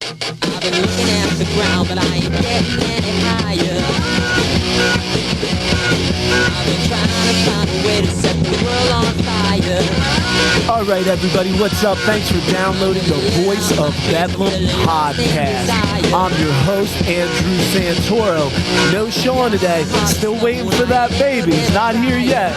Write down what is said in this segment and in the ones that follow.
I've been looking at the ground, but I ain't getting any higher. I've been trying to find a way to set the world on fire. All right, everybody, what's up? Thanks for downloading the Voice of Bedlam podcast. I'm your host, Andrew Santoro. No Sean today. Still waiting for that baby. He's not here yet,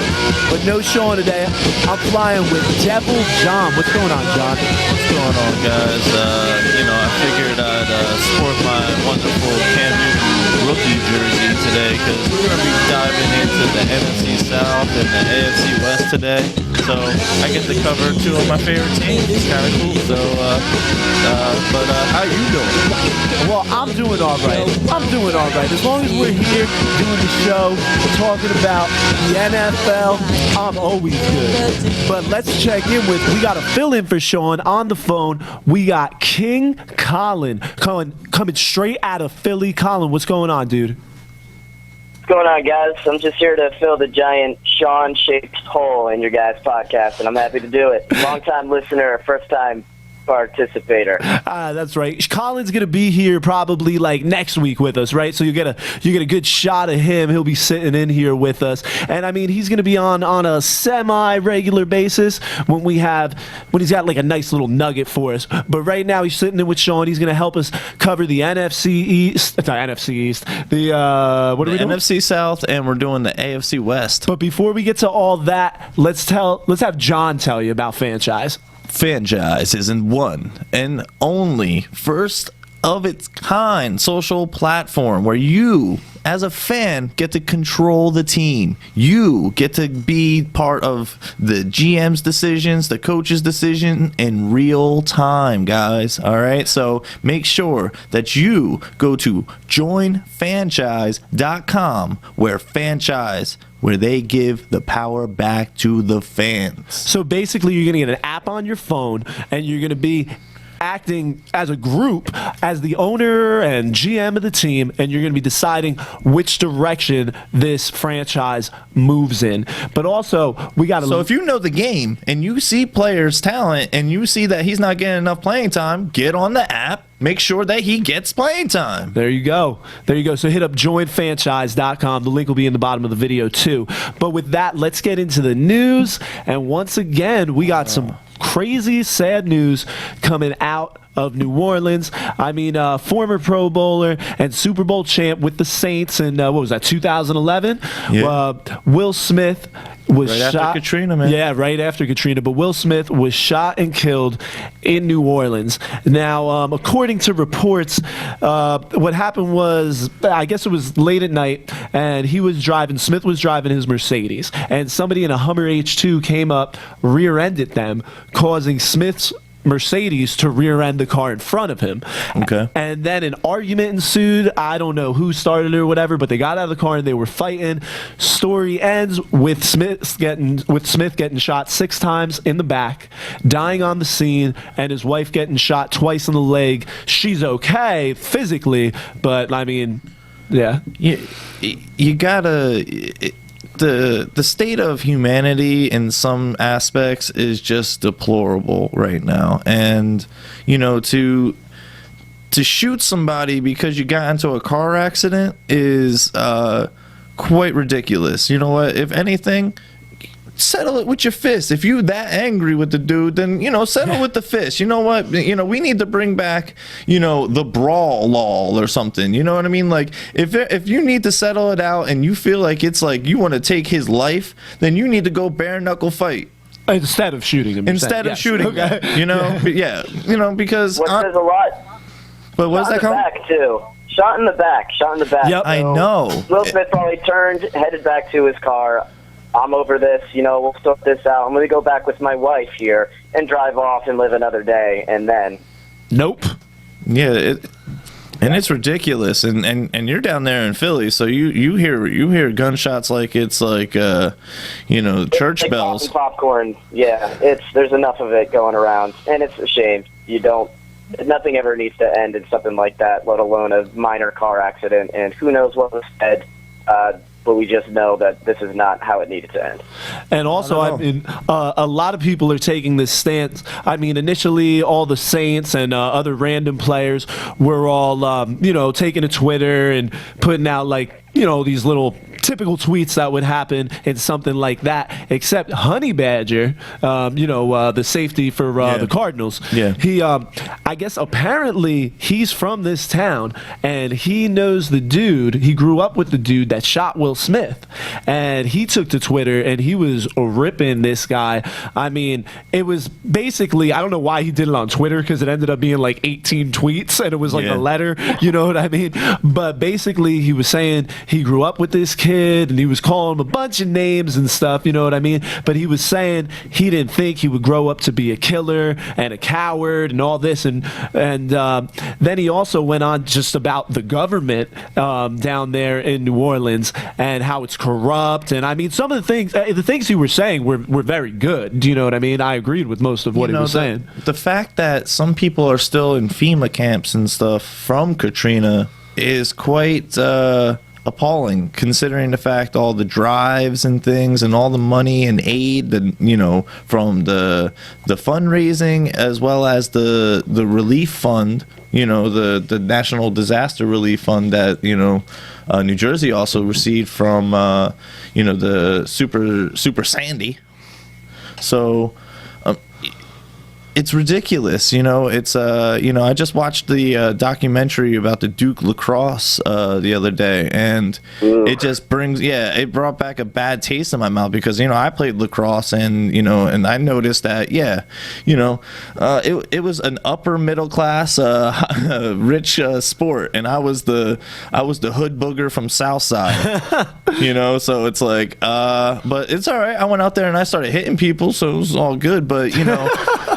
but no Sean today. I'm flying with Devil John. What's going on, John? What's going on, guys? I figured I'd sport my wonderful Cam Newton rookie jersey today because we're going to be diving into the NFC South and the AFC West today. So I get to cover two of my favorite teams. It's kind of cool. So, but how you doing? Well, I'm doing all right. As long as we're here doing the show, talking about the NFL, I'm always good. But let's check in with, we got a fill-in for Sean on the phone. We got King Colin coming straight out of Philly. Colin, what's going on, dude? What's going on, guys? I'm just here to fill the giant Sean-shaped hole in your guys' podcast, and I'm happy to do it. Long-time listener, first-time participator. That's right. Colin's gonna be here probably like next week with us, right? So you get a good shot of him. He'll be sitting in here with us, and I mean he's gonna be on a semi-regular basis when he's got like a nice little nugget for us. But right now he's sitting in with Sean. He's gonna help us cover the NFC East. What are we doing? NFC South, and we're doing the AFC West. But before we get to all that, let's have John tell you about Fanchise. Fanchise is in one and only first of its kind social platform where you, as a fan, get to control the team. You get to be part of the GM's decisions, the coach's decision in real time, guys. All right, so make sure that you go to joinfanchise.com where they give the power back to the fans. So basically, you're going to get an app on your phone, and you're going to be acting as a group, as the owner and GM of the team, and you're going to be deciding which direction this franchise moves in. But also, we got to... So if you know the game, and you see players' talent, and you see that he's not getting enough playing time, get on the app. Make sure that he gets playing time. There you go. So hit up joinfanchise.com. The link will be in the bottom of the video too. But with that, let's get into the news. And once again, we got some crazy, sad news coming out of New Orleans. I mean, former Pro Bowler and Super Bowl champ with the Saints in, 2011? Yeah. Will Smith was shot. Right after Katrina, man. Yeah, right after Katrina. But Will Smith was shot and killed in New Orleans. Now, according to reports, what happened was, I guess it was late at night, and Smith was driving his Mercedes, and somebody in a Hummer H2 came up, rear-ended them, causing Smith's Mercedes to rear-end the car in front of him. Okay. And then an argument ensued. I don't know who started it or whatever, but they got out of the car and they were fighting. Story ends with Smith getting shot 6 times in the back, dying on the scene, and his wife getting shot twice in the leg. She's okay physically, but I mean, yeah. You gotta... The state of humanity in some aspects is just deplorable right now, and to shoot somebody because you got into a car accident is quite ridiculous. You know what? If anything, settle it with your fist. If you that angry with the dude, then settle with the fist. You know what? We need to bring back the brawl law or something. You know what I mean? Like if you need to settle it out and you feel like it's like you want to take his life, then you need to go bare knuckle fight instead of shooting him. Shooting him, because what says a lot. But what's that called? Back too. Shot in the back. Yep. So I know. Will Smith probably headed back to his car. I'm over this, we'll sort this out. I'm going to go back with my wife here and drive off and live another day, and then... Nope. Yeah, and it's ridiculous, and you're down there in Philly, so you hear gunshots like it's like, church like bells. Popcorn, yeah, there's enough of it going around, and it's a shame. Nothing ever needs to end in something like that, let alone a minor car accident, and who knows what was said but we just know that this is not how it needed to end. And also, I mean, a lot of people are taking this stance. I mean, initially, all the Saints and other random players were all, taking to Twitter and putting out, like, these little typical tweets that would happen in something like that, except Honey Badger, the safety for the Cardinals. Yeah. He, I guess apparently he's from this town and he knows the dude. He grew up with the dude that shot Will Smith, and he took to Twitter and he was ripping this guy. I mean, it was basically, I don't know why he did it on Twitter, because it ended up being like 18 tweets and it was like a letter, you know what I mean? But basically he was saying he grew up with this kid and he was calling him a bunch of names and stuff, you know what I mean? But he was saying he didn't think he would grow up to be a killer and a coward and all this. And then he also went on just about the government down there in New Orleans and how it's corrupt. And I mean, some of the things he was saying were very good. Do you know what I mean? I agreed with most of what he was saying. The fact that some people are still in FEMA camps and stuff from Katrina is quite appalling, considering the fact all the drives and things and all the money and aid that from the fundraising, as well as the relief fund, the National Disaster Relief Fund that New Jersey also received from the Super Sandy. So it's ridiculous, it's I just watched the documentary about the Duke lacrosse the other day, and it just it brought back a bad taste in my mouth, because I played lacrosse, and and I noticed that it was an upper middle class rich sport, and I was the hood booger from Southside. So it's like but it's all right. I went out there and I started hitting people, so it was all good, but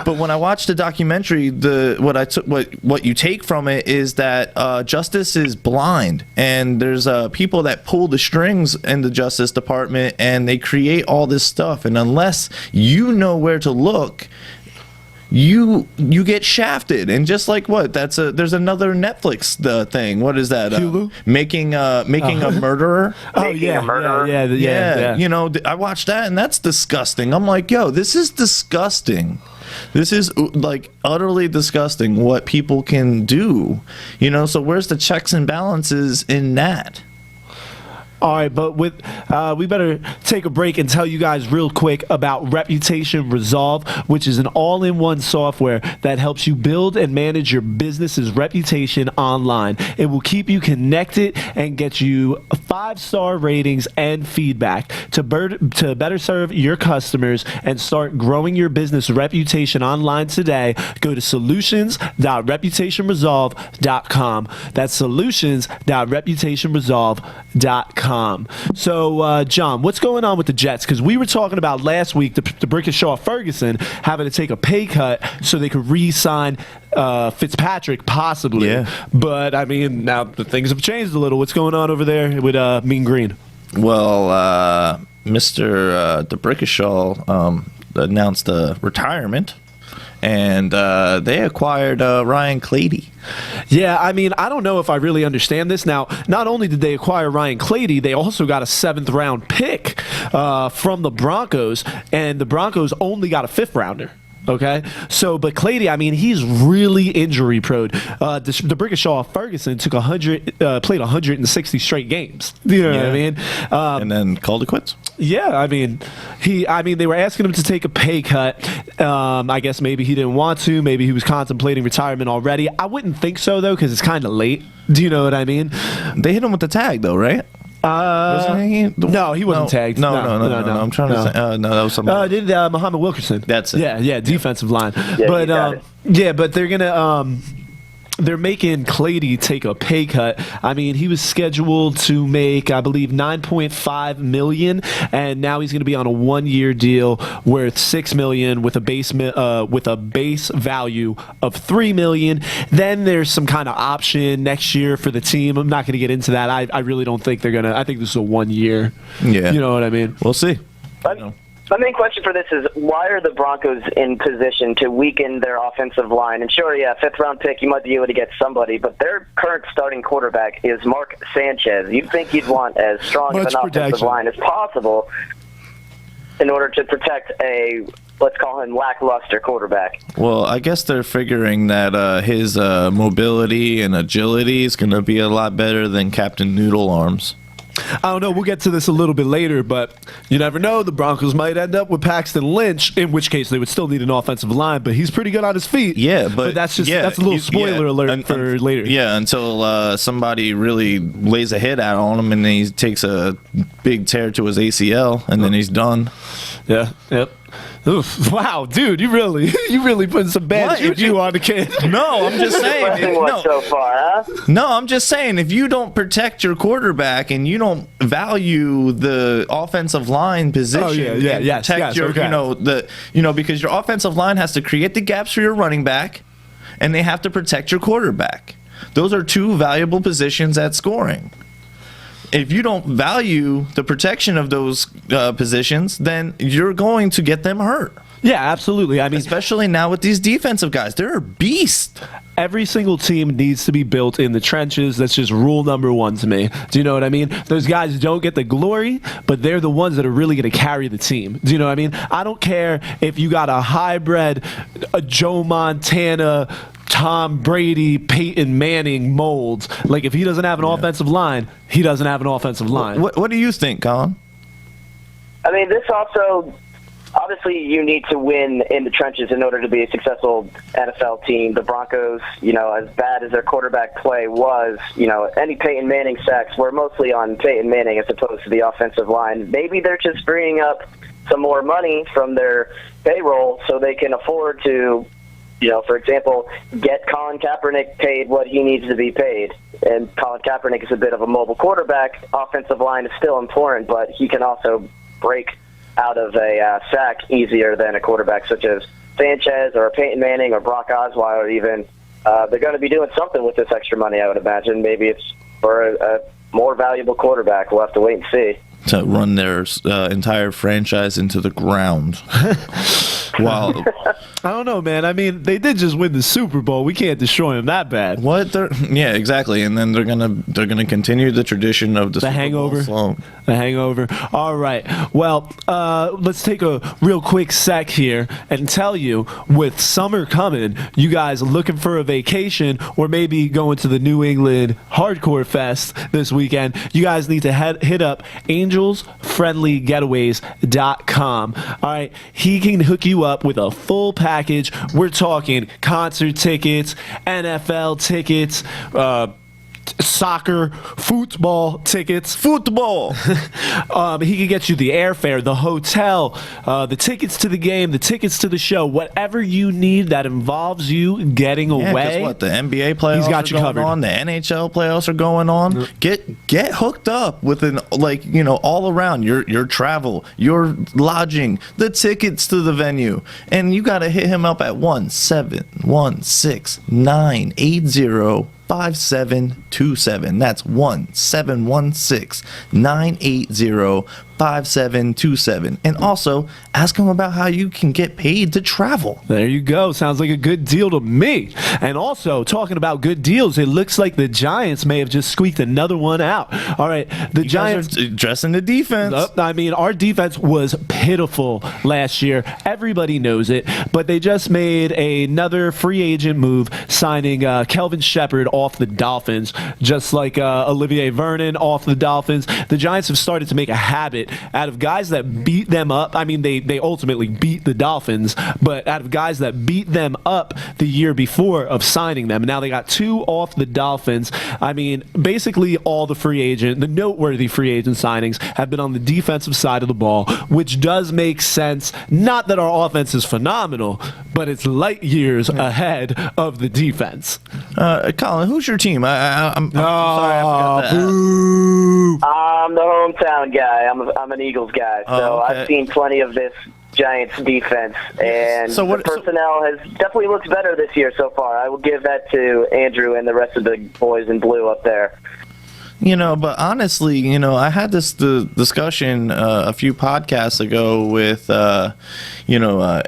but when I watched the documentary, what you take from it is that justice is blind, and there's people that pull the strings in the Justice Department, and they create all this stuff, and unless you know where to look, you get shafted. And just like there's another Netflix thing. What is that? Hulu? Making a murderer. Yeah. I watched that, and that's disgusting. I'm like, yo, this is disgusting. This is like utterly disgusting what people can do. So where's the checks and balances in that? All right, but we better take a break and tell you guys real quick about Reputation Resolve, which is an all-in-one software that helps you build and manage your business's reputation online. It will keep you connected and get you 5-star ratings and feedback to better serve your customers and start growing your business reputation online today. Go to solutions.reputationresolve.com. That's solutions.reputationresolve.com. So, John, what's going on with the Jets? Because we were talking about last week the Brickashaw Ferguson having to take a pay cut so they could re-sign Fitzpatrick, possibly. Yeah. But, I mean, now the things have changed a little. What's going on over there with Mean Green? Well, Mr. DeBrickashaw announced a retirement, and they acquired Ryan Clady. Yeah, I mean, I don't know if I really understand this. Now, not only did they acquire Ryan Clady, they also got a 7th-round pick from the Broncos, and the Broncos only got a 5th-rounder. Okay, so but Clady, I mean, he's really injury prone. The Brickashaw Ferguson took played 160 straight games. You know what I mean? And then called it quits. Yeah, I mean, they were asking him to take a pay cut. I guess maybe he didn't want to. Maybe he was contemplating retirement already. I wouldn't think so though, because it's kind of late. Do you know what I mean? They hit him with the tag though, right? No, he wasn't tagged. No. I'm trying to say. No, that was somebody. Did Muhammad Wilkerson? That's it. Yeah, defensive line. Yeah, but they're gonna they're making Clady take a pay cut. I mean, he was scheduled to make, I believe, $9.5 million, and now he's going to be on a 1-year deal worth $6 million with a base value of $3 million. Then there's some kind of option next year for the team. I'm not going to get into that. I really don't think they're going to. I think this is a 1 year. Yeah. You know what I mean? We'll see. Let My main question for this is, why are the Broncos in position to weaken their offensive line? And sure, yeah, fifth-round pick, you might be able to get somebody, but their current starting quarterback is Mark Sanchez. You'd think you'd want as strong of an offensive line as possible in order to protect a, let's call him, lackluster quarterback. Well, I guess they're figuring that his mobility and agility is going to be a lot better than Captain Noodle Arms. I don't know. We'll get to this a little bit later, but you never know. The Broncos might end up with Paxton Lynch, in which case they would still need an offensive line, but he's pretty good on his feet. Yeah, but that's just that's a little spoiler alert for later. Yeah, until somebody really lays a hit out on him and then he takes a big tear to his ACL and then he's done. Yeah. Yep. Oof, wow, dude, you really putting some bad juju on the kid. No, I'm just saying. So far, huh? No, I'm just saying, if you don't protect your quarterback and you don't value the offensive line position, protect your, because your offensive line has to create the gaps for your running back, and they have to protect your quarterback. Those are two valuable positions at scoring. If you don't value the protection of those positions, then you're going to get them hurt. Yeah, absolutely. I mean, especially now with these defensive guys, they're a beast. Every single team needs to be built in the trenches. That's just rule number one to me. Do you know what I mean? Those guys don't get the glory, but they're the ones that are really going to carry the team. Do you know what I mean? I don't care if you got a hybrid, a Joe Montana, Tom Brady, Peyton Manning mold. Like, if he doesn't have an offensive line, he doesn't have an offensive line. What do you think, Colin? I mean, this also, obviously, you need to win in the trenches in order to be a successful NFL team. The Broncos, as bad as their quarterback play was, any Peyton Manning sacks were mostly on Peyton Manning as opposed to the offensive line. Maybe they're just freeing up some more money from their payroll so they can afford to, for example, get Colin Kaepernick paid what he needs to be paid. And Colin Kaepernick is a bit of a mobile quarterback. Offensive line is still important, but he can also break out of a sack easier than a quarterback such as Fanchise or Peyton Manning or Brock Osweiler even. They're going to be doing something with this extra money, I would imagine. Maybe it's for a more valuable quarterback. We'll have to wait and see. To run their entire franchise into the ground. Wow. I don't know, man. I mean, they did just win the Super Bowl. We can't destroy them that bad. What? Yeah, exactly. And then they're gonna continue the tradition of the Super hangover. Bowl The hangover. All right. Well, let's take a real quick sec here and tell you, with summer coming, you guys looking for a vacation or maybe going to the New England Hardcore Fest this weekend, you guys need to hit up angelsfriendlygetaways.com. All right. He can hook you up with a full package. We're talking concert tickets, NFL tickets, soccer, football tickets. Football. He can get you the airfare, the hotel, the tickets to the game, the tickets to the show, whatever you need that involves you getting away. Guess what? The NBA playoffs He's got you are going covered. on. The NHL playoffs are going on. Get hooked up with all around your travel, your lodging, the tickets to the venue, and you got to hit him up at 1-716-980-5727. That's 1-716-980-5727. And also ask him about how you can get paid to travel. There you go. Sounds like a good deal to me. And also, talking about good deals, it looks like the Giants may have just squeaked another one out. All right, the Giants are dressing the defense. I mean, our defense was pitiful last year. Everybody knows it. But they just made another free agent move, signing Kelvin Shepherd off the Dolphins, just like Olivier Vernon off the Dolphins. The Giants have started to make a habit out of guys that beat them up. I mean, they ultimately beat the Dolphins, but out of guys that beat them up the year before of signing them. And now they got two off the Dolphins. I mean, basically all the noteworthy free agent signings have been on the defensive side of the ball, which does make sense. Not that our offense is phenomenal, but it's light years ahead of the defense. Colin, who's your team? I'm sorry, I forgot that. Boo. I'm the hometown guy. I'm an Eagles guy, so okay. I've seen plenty of this Giants defense, and the personnel has definitely looked better this year so far. I will give that to Andrew and the rest of the boys in blue up there. But honestly, I had this discussion a few podcasts ago with,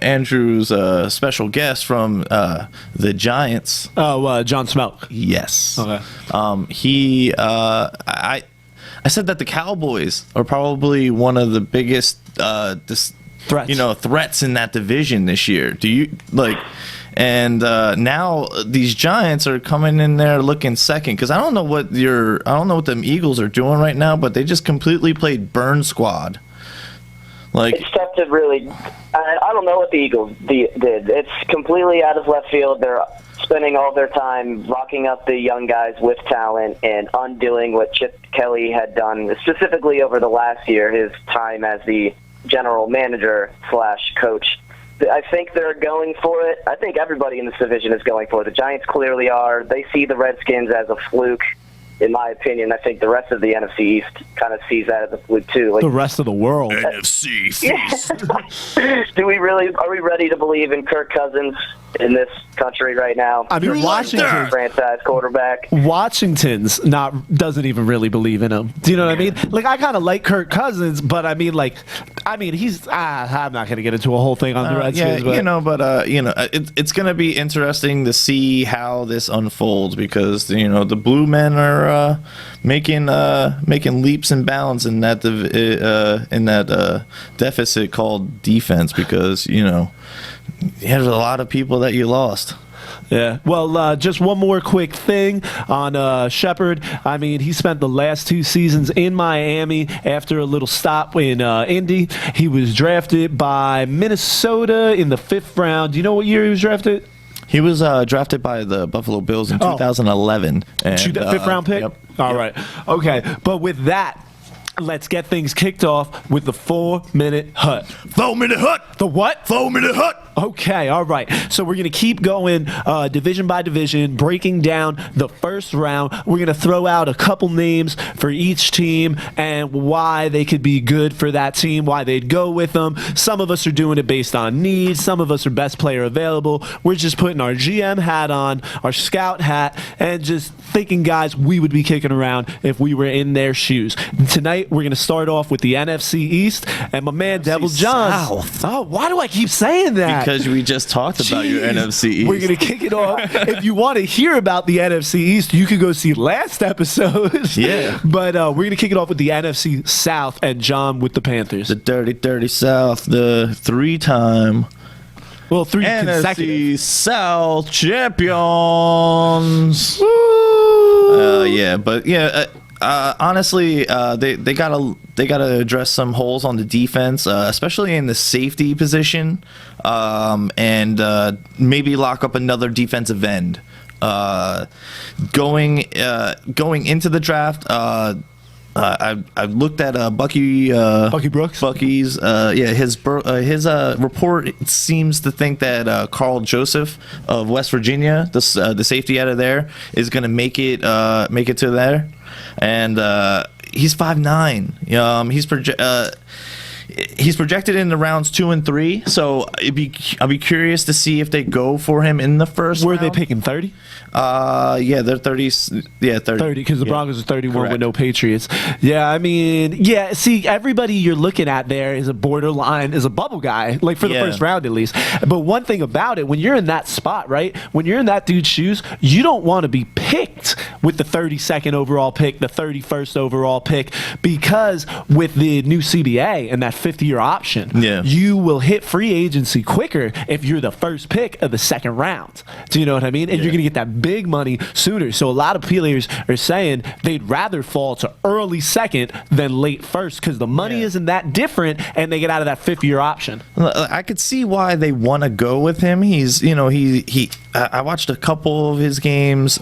Andrew's special guest from the Giants. Oh, John Smelk. Yes. Okay. I said that the Cowboys are probably one of the biggest Threats. threats in that division this year. Do you like? And now these Giants are coming in there looking second, because I don't know what them Eagles are doing right now, but they just completely played burn squad. Like, It's tough to really. I don't know what the Eagles did. It's completely out of left field. They're spending all their time locking up the young guys with talent and undoing what Chip Kelly had done, specifically over the last year, his time as the general manager / coach. I think they're going for it. I think everybody in this division is going for it. The Giants clearly are. They see the Redskins as a fluke, in my opinion. I think the rest of the NFC East kind of sees that as a fluke too. Like, The rest of the world. NFC feast. are we ready to believe in Kirk Cousins in this country right now? I mean, Washington. Franchise quarterback. Washington's doesn't even really believe in him. Do you know what I mean? Like, I kind of like Kirk Cousins, but I mean, he's. I'm not going to get into a whole thing on the Redskins. It's going to be interesting to see how this unfolds, because the Blue Men are making leaps and bounds in that deficit called defense, because there's a lot of people that you lost. Yeah. Well, just one more quick thing on Shepard. I mean, he spent the last 2 seasons in Miami after a little stop in Indy. He was drafted by Minnesota in the 5th round. Do you know what year he was drafted? He was drafted by the Buffalo Bills in 2011. And, 5th round pick? Yep. All right. Okay. But with that, let's get things kicked off with the 4-minute hut. 4-minute hut. The what? 4-minute hut. Okay, all right. So we're going to keep going division by division, breaking down the first round. We're going to throw out a couple names for each team and why they could be good for that team, why they'd go with them. Some of us are doing it based on need. Some of us are best player available. We're just putting our GM hat on, our scout hat, and just thinking, guys, we would be kicking around if we were in their shoes. Tonight, we're going to start off with the NFC East, and my man, Devil John. South. Oh, why do I keep saying that? Because we just talked about your Jeez. NFC East. We're going to kick it off. If you want to hear about the NFC East, you can go see last episode. Yeah. But we're going to kick it off with the NFC South and John with the Panthers. The dirty South, the 3-time 3 consecutive. NFC South champions. Honestly, they gotta address some holes on the defense, especially in the safety position, and maybe lock up another defensive end. Going into the draft, I looked at Bucky Brooks. Bucky's his report seems to think that Carl Joseph of West Virginia, the safety out of there, is going to make it to there, and he's 5'9". He's projected in the rounds 2 and 3, so I'll be curious to see if they go for him in the first. Were round. they picking 30? They're 30. Yeah, 30. Because the Broncos are 31 Correct. with no Patriots. Yeah, I mean, see, everybody you're looking at there is a borderline, is a bubble guy, like for the first round at least. But one thing about it, when you're in that spot, right, when you're in that dude's shoes, you don't want to be picked with the 32nd overall pick, the 31st overall pick, because with the new CBA and that 5th-year option, you will hit free agency quicker if you're the first pick of the 2nd round. Do you know what I mean? And you're going to get that big money sooner. So a lot of players are saying they'd rather fall to early 2nd than late 1st because the money isn't that different, and they get out of that 5th-year option. I could see why they want to go with him. He's, I watched a couple of his games,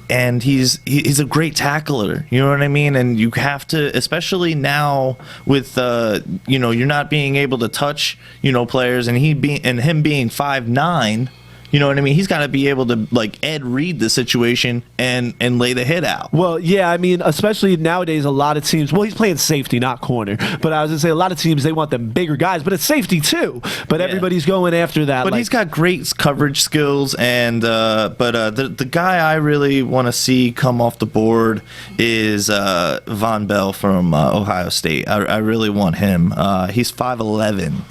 and he's a great tackler. You know what I mean? And you have to, especially now with you're not being able to touch players, and him being 5'9". You know what I mean? He's got to be able to like Ed read the situation and lay the hit out. Well, yeah, I mean, especially nowadays, a lot of teams. Well, he's playing safety, not corner. But I was gonna say a lot of teams they want them bigger guys, but it's safety too. But everybody's going after that. But he's got great coverage skills, and the guy I really want to see come off the board is Von Bell from Ohio State. I really want him. He's 5'11".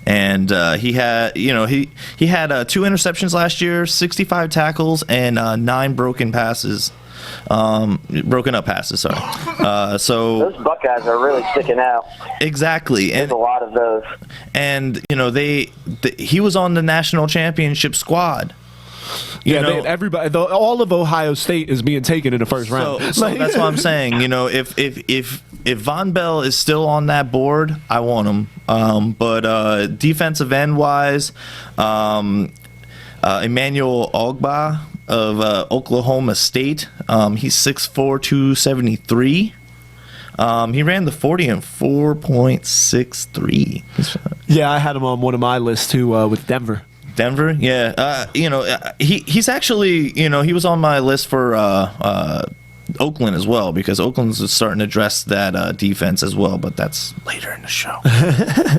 And he had 2 interceptions last year, 65 tackles, and 9 broken passes. Broken up passes, sorry. So those Buckeyes are really sticking out. Exactly. There's a lot of those. And he was on the national championship squad. Everybody, all of Ohio State is being taken in the first round. So that's what I'm saying. If Von Bell is still on that board, I want him. But defensive end wise, Emmanuel Ogbah of Oklahoma State, he's 6'4", 273. He ran the 40 in 4.63. Yeah, I had him on one of my lists too with Denver. Denver, yeah. He's actually, he was on my list for Oakland as well, because Oakland's starting to address that defense as well, but that's later in the show.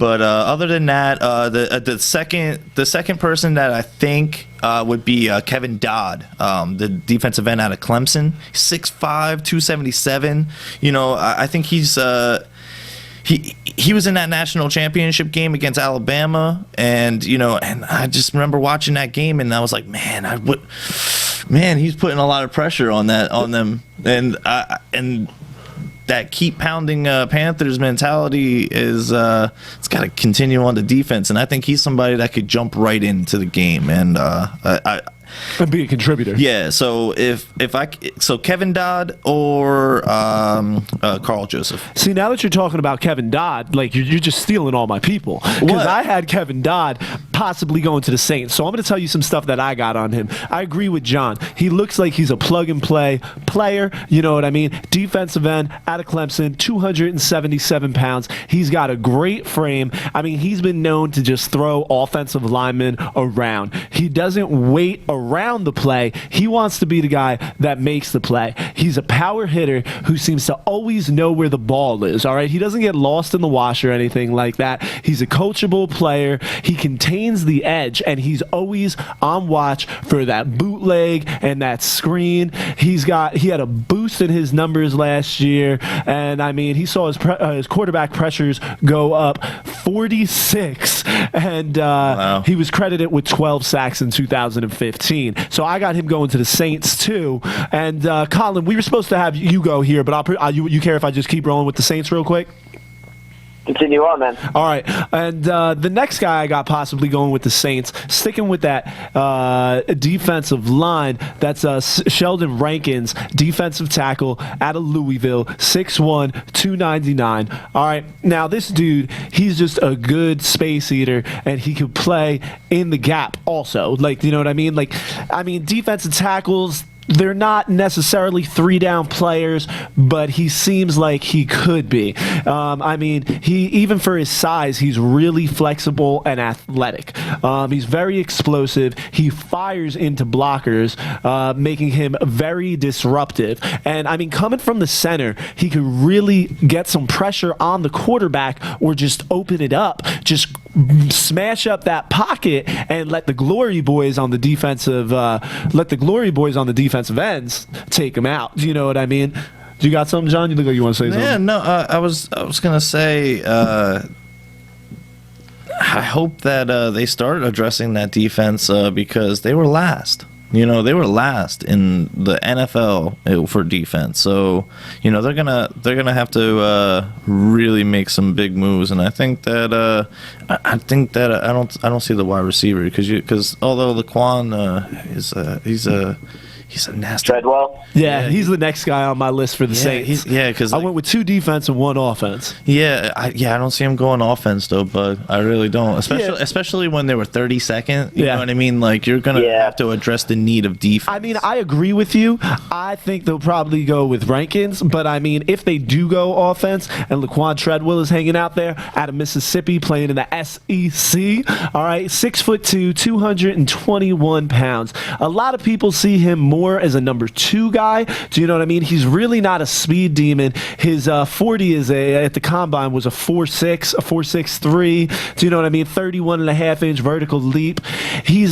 But other than that, the second person that I think would be Kevin Dodd, the defensive end out of Clemson, 6'5", 277. I think he's he was in that national championship game against Alabama, and I just remember watching that game, and I was like, man, he's putting a lot of pressure on them, and that keep pounding Panthers mentality is it's got to continue on the defense, and I think he's somebody that could jump right into the game, and and be a contributor. Yeah, so so Kevin Dodd or Carl Joseph. See, now that you're talking about Kevin Dodd, like you're just stealing all my people. Because I had Kevin Dodd possibly going to the Saints. So I'm going to tell you some stuff that I got on him. I agree with John. He looks like he's a plug-and-play player. You know what I mean? Defensive end out of Clemson, 277 pounds. He's got a great frame. I mean, he's been known to just throw offensive linemen around. He doesn't wait around the play. He wants to be the guy that makes the play. He's a power hitter who seems to always know where the ball is, all right? He doesn't get lost in the wash or anything like that. He's a coachable player. He contains the edge, and he's always on watch for that bootleg and that screen. He had a boost in his numbers last year, and I mean, he saw his quarterback pressures go up 46, and wow. He was credited with 12 sacks in 2015. So I got him going to the Saints too. And Colin, we were supposed to have you go here, but you care if I just keep rolling with the Saints real quick? Continue on, man. All right. And the next guy I got possibly going with the Saints, sticking with that defensive line, that's Sheldon Rankins, defensive tackle out of Louisville, 6'1", 299. All right. Now, this dude, he's just a good space eater, and he could play in the gap also. Like, you know what I mean? Defensive tackles, they're not necessarily 3-down players, but he seems like he could be. He even for his size, he's really flexible and athletic. He's very explosive. He fires into blockers, making him very disruptive. And coming from the center, he could really get some pressure on the quarterback or just open it up, just smash up that pocket and let the glory boys on the defensive defensive ends take him out. Do you know what I mean? Do you got something, John? You look like you want to say something. Yeah, no, I was gonna say I hope that they start addressing that defense because they were last. They were last in the NFL for defense. So, they're gonna have to really make some big moves. And I think that I don't see the wide receiver because although Laquan he's a nasty. Treadwell? Yeah, he's the next guy on my list for the Saints. Because I went with 2 defense and 1 offense. I don't see him going offense though, but I really don't. Especially when they were 32nd. You know what I mean? Like you're gonna have to address the need of defense. I agree with you. I I think they'll probably go with Rankins, but I mean, if they do go offense and Laquan Treadwell is hanging out there out of Mississippi playing in the SEC, all right, 6'2", 221 pounds. A lot of people see him more as a number 2 guy. Do you know what I mean? He's really not a speed demon. His 40 is at the combine was a 4.6, a 4.63. Do you know what I mean? 31.5-inch vertical leap.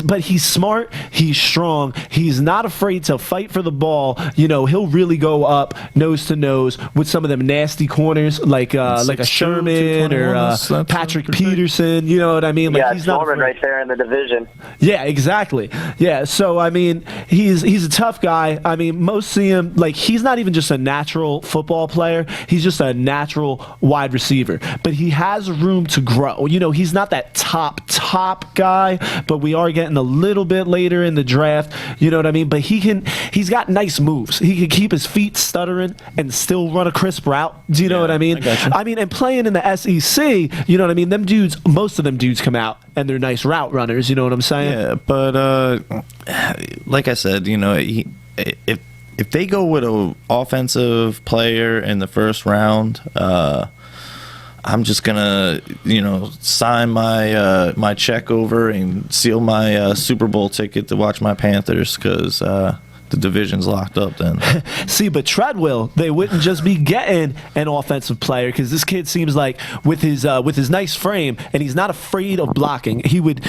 But he's smart. He's strong. He's not afraid to fight for the ball. You know, he'll really go up nose to nose with some of them nasty corners like a Sherman or Patrick Peterson. You know what I mean? Like, he's Norman right there in the division. Yeah, exactly. Yeah, so I mean, he's a tough guy. I mean, most see him like he's not even just a natural football player. He's just a natural wide receiver. But he has room to grow. You know, he's not that top guy, but we are getting a little bit later in the draft. You know what I mean? But he's got nice moves. He can keep his feet stuttering and still run a crisp route. Do you know what I mean? I mean, and playing in the SEC, you know what I mean? Most of them dudes come out and they're nice route runners. You know what I'm saying? Yeah, but like I said, you know, if they go with an offensive player in the first round, I'm just gonna, you know, sign my check over and seal my Super Bowl ticket to watch my Panthers because the division's locked up then. See, but Treadwell, they wouldn't just be getting an offensive player because this kid seems like with his nice frame and he's not afraid of blocking. He would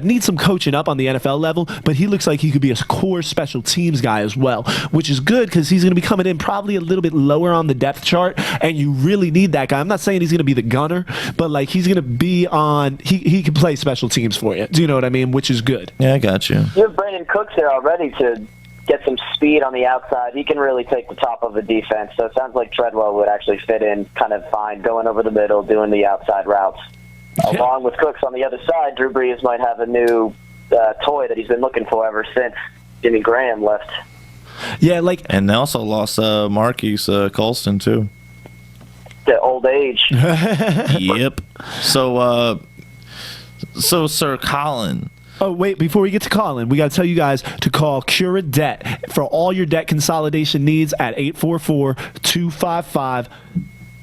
need some coaching up on the NFL level, but he looks like he could be a core special teams guy as well, which is good because he's going to be coming in probably a little bit lower on the depth chart, and you really need that guy. I'm not saying he's going to be the gunner, but like he's going to be on. He can play special teams for you. Do you know what I mean? Which is good. Yeah, I got you. You have Brandon Cooks there already to get some speed on the outside. He can really take the top of the defense. So it sounds like Treadwell would actually fit in kind of fine, going over the middle, doing the outside routes. Along with Cooks on the other side, Drew Brees might have a new toy that he's been looking for ever since Jimmy Graham left. Yeah, like, and they also lost Marquise Colston too. The old age. Yep. So Sir Colin. Oh, wait, before we get to Colin, we got to tell you guys to call Cura Debt for all your debt consolidation needs at 844-255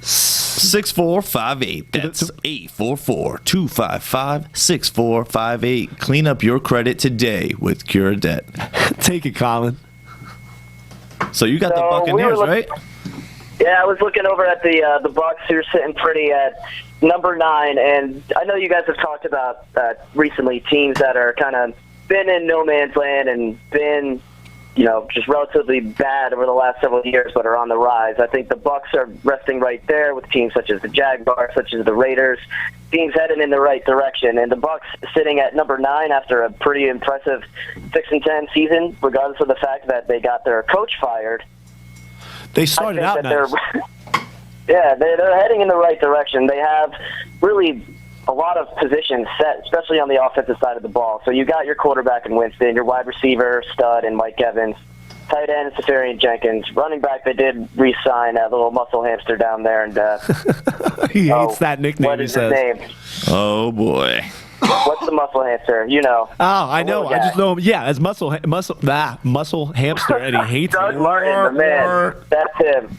6458. That's 844-255-6458. Clean up your credit today with Cura Debt. Take it, Colin. So you got the Buccaneers, right? Yeah, I was looking over at the Bucs, who are sitting pretty at number 9, and I know you guys have talked about recently teams that are kind of been in no man's land and been, you know, just relatively bad over the last several years, but are on the rise. I think the Bucs are resting right there with teams such as the Jaguars, such as the Raiders, teams heading in the right direction, and the Bucs sitting at number 9 after a pretty impressive 6-10 season, regardless of the fact that they got their coach fired. They started out nice. Yeah, they're heading in the right direction. They have really a lot of positions set, especially on the offensive side of the ball. So you got your quarterback in Winston, your wide receiver stud in Mike Evans, tight end Safarian Jenkins, running back they did re-sign that little muscle hamster down there. And he hates that nickname. What is his name? Oh boy. What's the muscle hamster? You know. Oh, I know. I just know him. Yeah, as muscle hamster, and he hates Doug it. Martin, the man. That's him.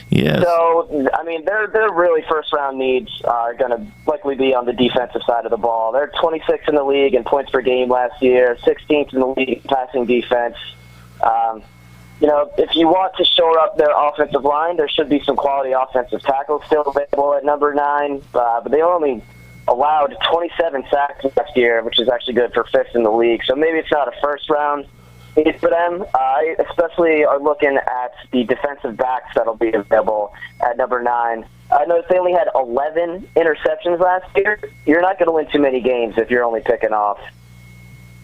Yes. So, I mean, their really first-round needs are going to likely be on the defensive side of the ball. They're 26th in the league in points per game last year, 16th in the league in passing defense. You know, if you want to shore up their offensive line, there should be some quality offensive tackles still available at number 9, but they only allowed 27 sacks last year, which is actually good for 5th in the league. So maybe it's not a first-round need for them. I especially are looking at the defensive backs that'll be available at number 9. I noticed they only had 11 interceptions last year. You're not going to win too many games if you're only picking off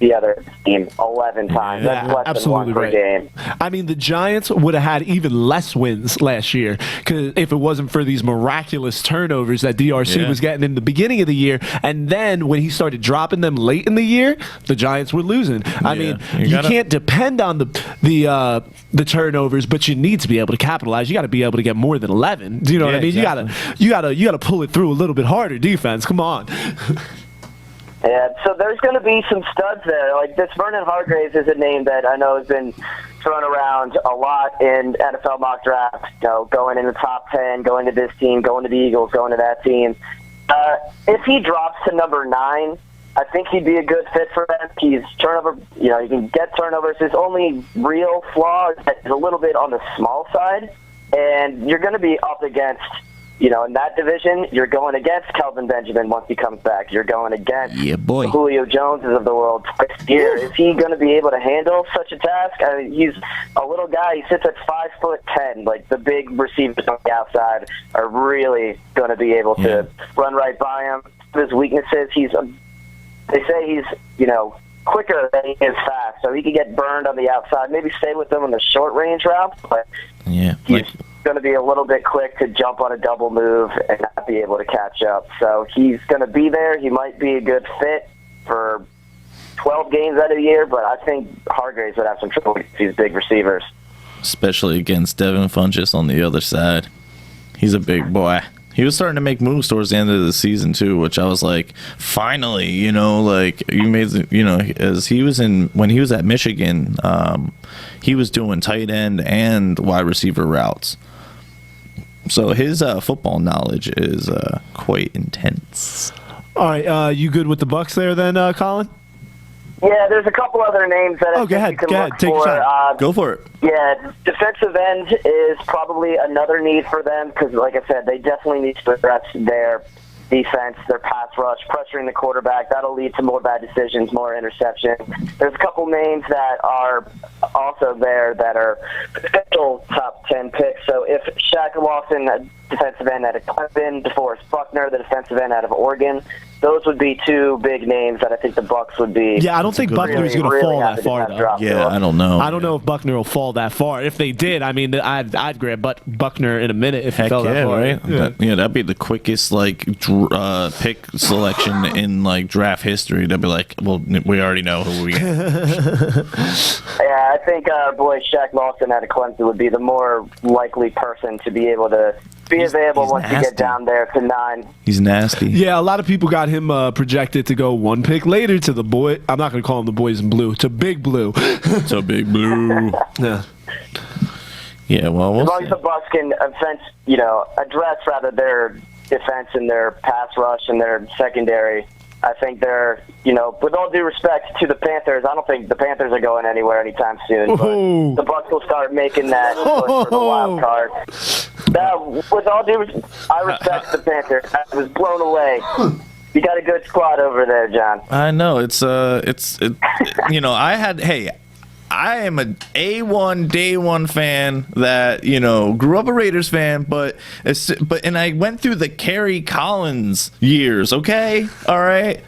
the other team 11 times. Yeah, that's less absolutely than one per game. I mean, the Giants would have had even less wins last year if it wasn't for these miraculous turnovers that DRC was getting in the beginning of the year. And then when he started dropping them late in the year, the Giants were losing. I mean, you can't depend on the turnovers, but you need to be able to capitalize. You got to be able to get more than 11. Do you know what I mean? Exactly. You got to pull it through a little bit harder defense. Come on. Yeah, so there's going to be some studs there. Like this Vernon Hargraves is a name that I know has been thrown around a lot in NFL mock drafts, going in the top 10, going to this team, going to the Eagles, going to that team. If he drops to number 9, I think he'd be a good fit for them. He's turnover, he can get turnovers. His only real flaw is that he's a little bit on the small side, and you're going to be up against, in that division, you're going against Kelvin Benjamin once he comes back. You're going against Julio Joneses of the world twice a year. Is he going to be able to handle such a task? I mean, he's a little guy. He sits at 5'10". Like, the big receivers on the outside are really going to be able to run right by him. His weaknesses, they say he's, quicker than he is fast, so he could get burned on the outside. Maybe stay with him on the short range route, but he's going to be a little bit quick to jump on a double move and not be able to catch up. So he's going to be there. He might be a good fit for 12 games out of the year, but I think Hargraves would have some trouble with these big receivers. Especially against Devin Funchess on the other side. He's a big boy. He was starting to make moves towards the end of the season too, which I was like, finally, you made, as he was when he was at Michigan, he was doing tight end and wide receiver routes. So his football knowledge is quite intense. All right, you good with the Bucs there then, Colin? Yeah, there's a couple other names that I think you can look Take for. your shot. Go for it. Yeah, defensive end is probably another need for them because, like I said, they definitely need to address their defense, their pass rush, pressuring the quarterback. That'll lead to more bad decisions, more interceptions. There's a couple names that are also there that are potential top 10 picks. So if Shaq Lawson, defensive end out of Clemson, DeForest Buckner, the defensive end out of Oregon, those would be two big names that I think the Bucs would be. Yeah, I don't think Buckner's going to fall that far, though. Yeah, I don't know. I don't know if Buckner will fall that far. If they did, I mean, I'd grab Buckner in a minute if he fell that far. Right? Yeah, that'd be the quickest pick selection in draft history. That'd be like, well, we already know who we got. Yeah, I think our boy Shaq Lawson out of Clemson would be the more likely person to be able to be available once you get down there to 9. He's nasty. Yeah, a lot of people got him projected to go one pick later to the boy. I'm not going to call him the boys in blue. To Big Blue. To Big Blue. Yeah. Yeah, well, as long as the Bucs can address rather their defense and their pass rush and their secondary, I think they're, with all due respect to the Panthers, I don't think the Panthers are going anywhere anytime soon. Oh. But the Bucs will start making that push for the wild card. Now, with all due respect, I respect the Panthers. I was blown away. You got a good squad over there, John. I know I am a A1 day one fan that grew up a Raiders fan, but I went through the Kerry Collins years. Okay, all right,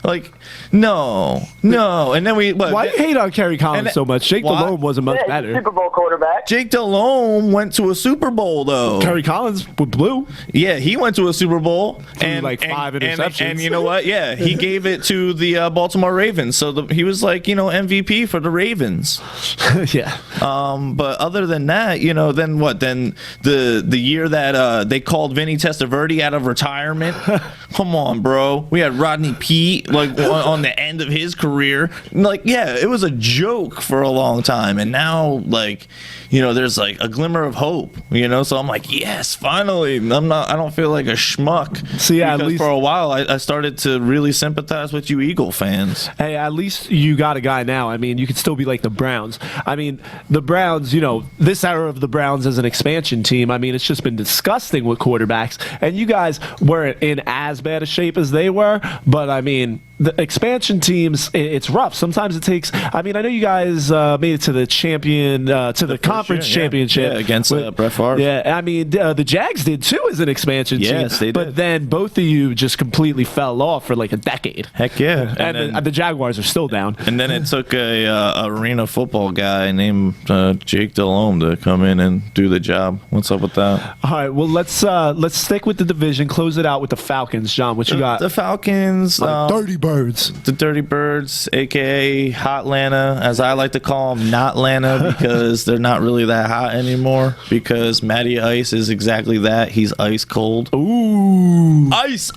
no, and then Why you hate on Kerry Collins so much? Jake Delhomme wasn't much better. Super Bowl quarterback. Jake Delhomme went to a Super Bowl though. Kerry Collins with blue. Yeah, he went to a Super Bowl and 5 interceptions. And you know what? Yeah, he gave it to the Baltimore Ravens. So he was MVP for the Ravens. Yeah. But other than that, then what? Then the year that they called Vinny Testaverde out of retirement. Come on, bro. We had Rodney Peete on the end of his career. It was a joke for a long time, and now there's a glimmer of hope. So I'm like, yes, finally. I don't feel like a schmuck. So yeah, because at least for a while I started to really sympathize with you Eagle fans. Hey, at least you got a guy now. I mean, you could still be like the Browns. I mean, the Browns, this era of the Browns as an expansion team, I mean, it's just been disgusting with quarterbacks. And you guys weren't in as bad a shape as they were, but I mean, the expansion teams, it's rough. Sometimes it takes. I mean, I know you guys made it to the conference championship against Brett Favre. Yeah, I mean, the Jags did too as an expansion team. Yes, they did. But then both of you just completely fell off for a decade. Heck yeah. And the Jaguars are still down. And then it took a arena football guy named Jake Delhomme to come in and do the job. What's up with that? All right, well, let's stick with the division, close it out with the Falcons. John, what you got? The Falcons. Dirty bird. Birds. The Dirty Birds, a.k.a. Hot Lana, as I like to call them, not Lana, because they're not really that hot anymore, because Matty Ice is exactly that. He's ice cold. Ooh. Ice,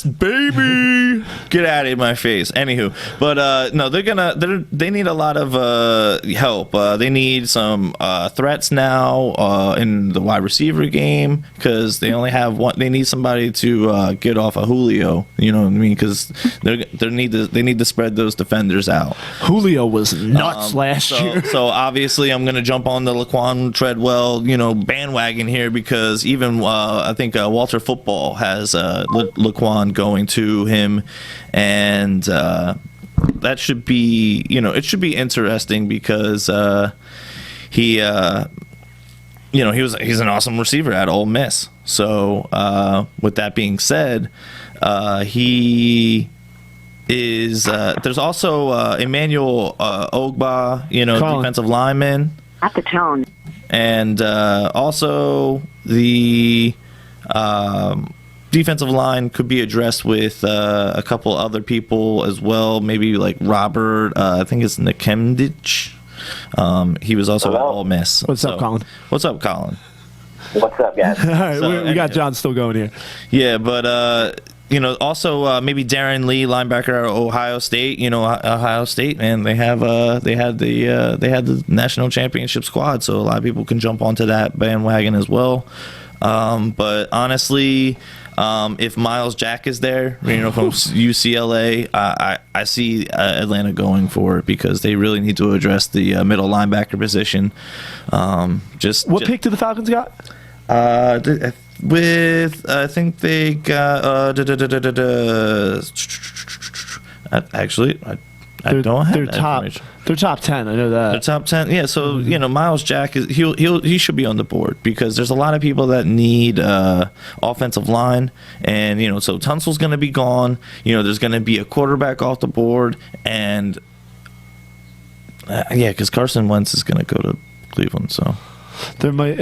baby! Get out of my face. Anywho, but no, they need a lot of help. They need some threats now in the wide receiver game, because they only have one. They need somebody to get off of Julio. You know what I mean? Because they need to spread those defenders out. Julio was nuts last year. So obviously, I'm gonna jump on the Laquan Treadwell, bandwagon here, because even I think Walter Football has Laquan going to him, and that should be it should be interesting, because he's an awesome receiver at Ole Miss. So with that being said, he is there's also Emmanuel Ogba, Colin. defensive lineman, At the tone. and also the defensive line could be addressed with a couple other people as well, maybe like Robert, I think it's Nikemdich. He was also at Ole Miss. What's up, Colin? What's up, Colin? What's up, guys? All right, So, we got John still going here. Yeah, but also maybe Darren Lee, linebacker at Ohio State. Ohio State, man, they had the national championship squad, so a lot of people can jump onto that bandwagon as well. But honestly, if Miles Jack is there, from UCLA, I see Atlanta going for it, because they really need to address the middle linebacker position. What pick did the Falcons got? I think they got actually I don't have their that top. information. They're top 10. I know that. The top 10, yeah. So Miles Jack is he should be on the board, because there's a lot of people that need offensive line, and so Tunsil's going to be gone. There's going to be a quarterback off the board, and because Carson Wentz is going to go to Cleveland. So There might.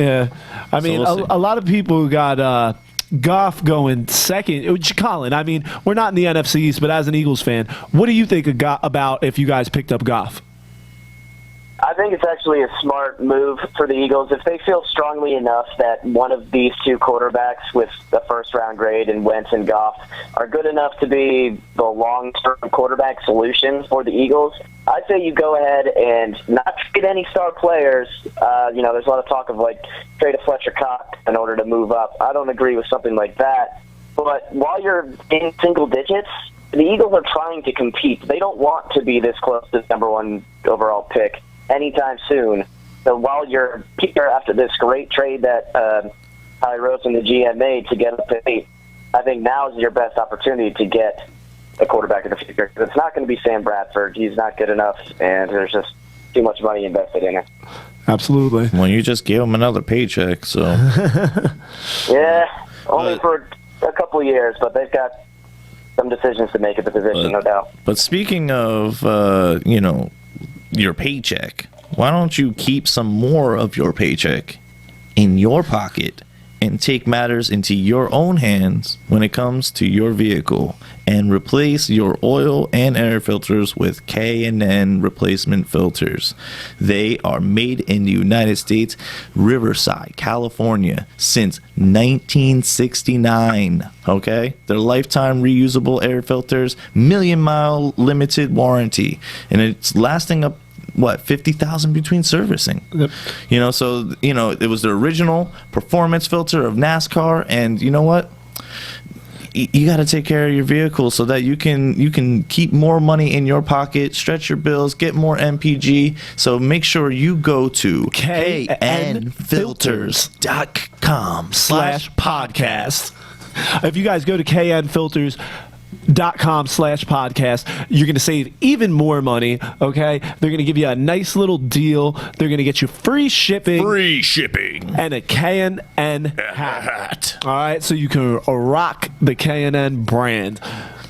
I mean, we'll see. a lot of people got Goff going second. Colin, I mean, we're not in the NFC East, but as an Eagles fan, what do you think about if you guys picked up Goff? I think it's actually a smart move for the Eagles. If they feel strongly enough that one of these two quarterbacks with the first-round grade in Wentz and Goff are good enough to be the long-term quarterback solution for the Eagles, I'd say you go ahead and not trade any star players. There's a lot of talk of, trade a Fletcher Cox in order to move up. I don't agree with something like that. But while you're in single digits, the Eagles are trying to compete. They don't want to be this close to the number one overall pick anytime soon. So while you're here after this great trade that Howie Rose and the GM made to get up to 8, I think now is your best opportunity to get a quarterback in the future. It's not going to be Sam Bradford. He's not good enough, and there's just too much money invested in it. Absolutely. Well, you just gave him another paycheck, so Yeah, only for a couple of years, but they've got some decisions to make at the position, no doubt. But speaking of your paycheck, why don't you keep some more of your paycheck in your pocket and take matters into your own hands when it comes to your vehicle, and replace your oil and air filters with K&N replacement filters. They are made in the United States, Riverside, California, since 1969. Okay, they're lifetime reusable air filters, million-mile limited warranty, and it's lasting up 50,000 between servicing. Yep. So it was the original performance filter of NASCAR, and you know what? You got to take care of your vehicle so that you can keep more money in your pocket, stretch your bills, get more MPG. So make sure you go to knfilters.com/podcast. If you guys go to knfilters.com/podcast, you're going to save even more money, okay? They're going to give you a nice little deal. They're going to get you free shipping. And a K&N hat. All right, so you can rock the K&N brand.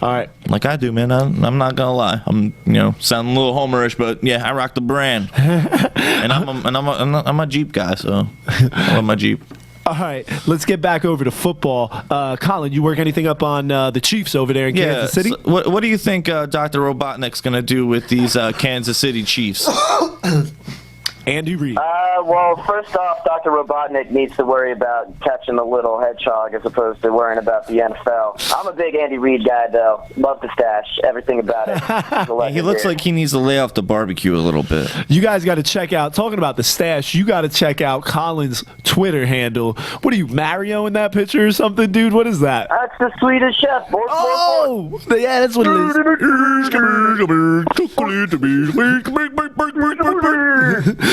All right. Like I do, man. I'm not gonna lie. I'm sounding a little homerish, but yeah, I rock the brand. And I'm a Jeep guy, so I love my Jeep. All right, let's get back over to football. Colin, you work anything up on the Chiefs over there in Kansas City? So what do you think Dr. Robotnik's going to do with these Kansas City Chiefs? Andy Reid. Well, first off, Dr. Robotnik needs to worry about catching the little hedgehog as opposed to worrying about the NFL. I'm a big Andy Reid guy, though. Love the stash, everything about it. He looks like he needs to lay off the barbecue a little bit. You guys got to check out, talking about the stash, you got to check out Colin's Twitter handle. What are you, Mario in that picture or something, dude? What is that? That's the Swedish chef. Oh, yeah, that's what it is.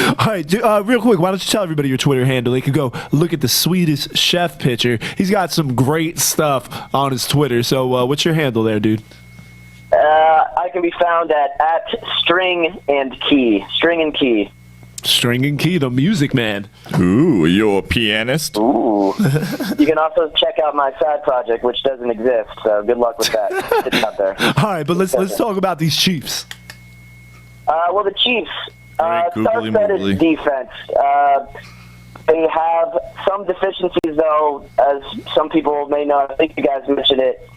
All right, real quick, why don't you tell everybody your Twitter handle? They can go look at the Swedish chef picture. He's got some great stuff on his Twitter. So what's your handle there, dude? I can be found at String and Key. String and Key. String and Key, the music man. Ooh, you're a pianist? Ooh. You can also check out my side project, which doesn't exist, so good luck with that. It's out there. All right, but let's talk about these Chiefs. Well, the Chiefs, star-studded defense. They have some deficiencies, though, as some people may know. I think you guys mentioned it.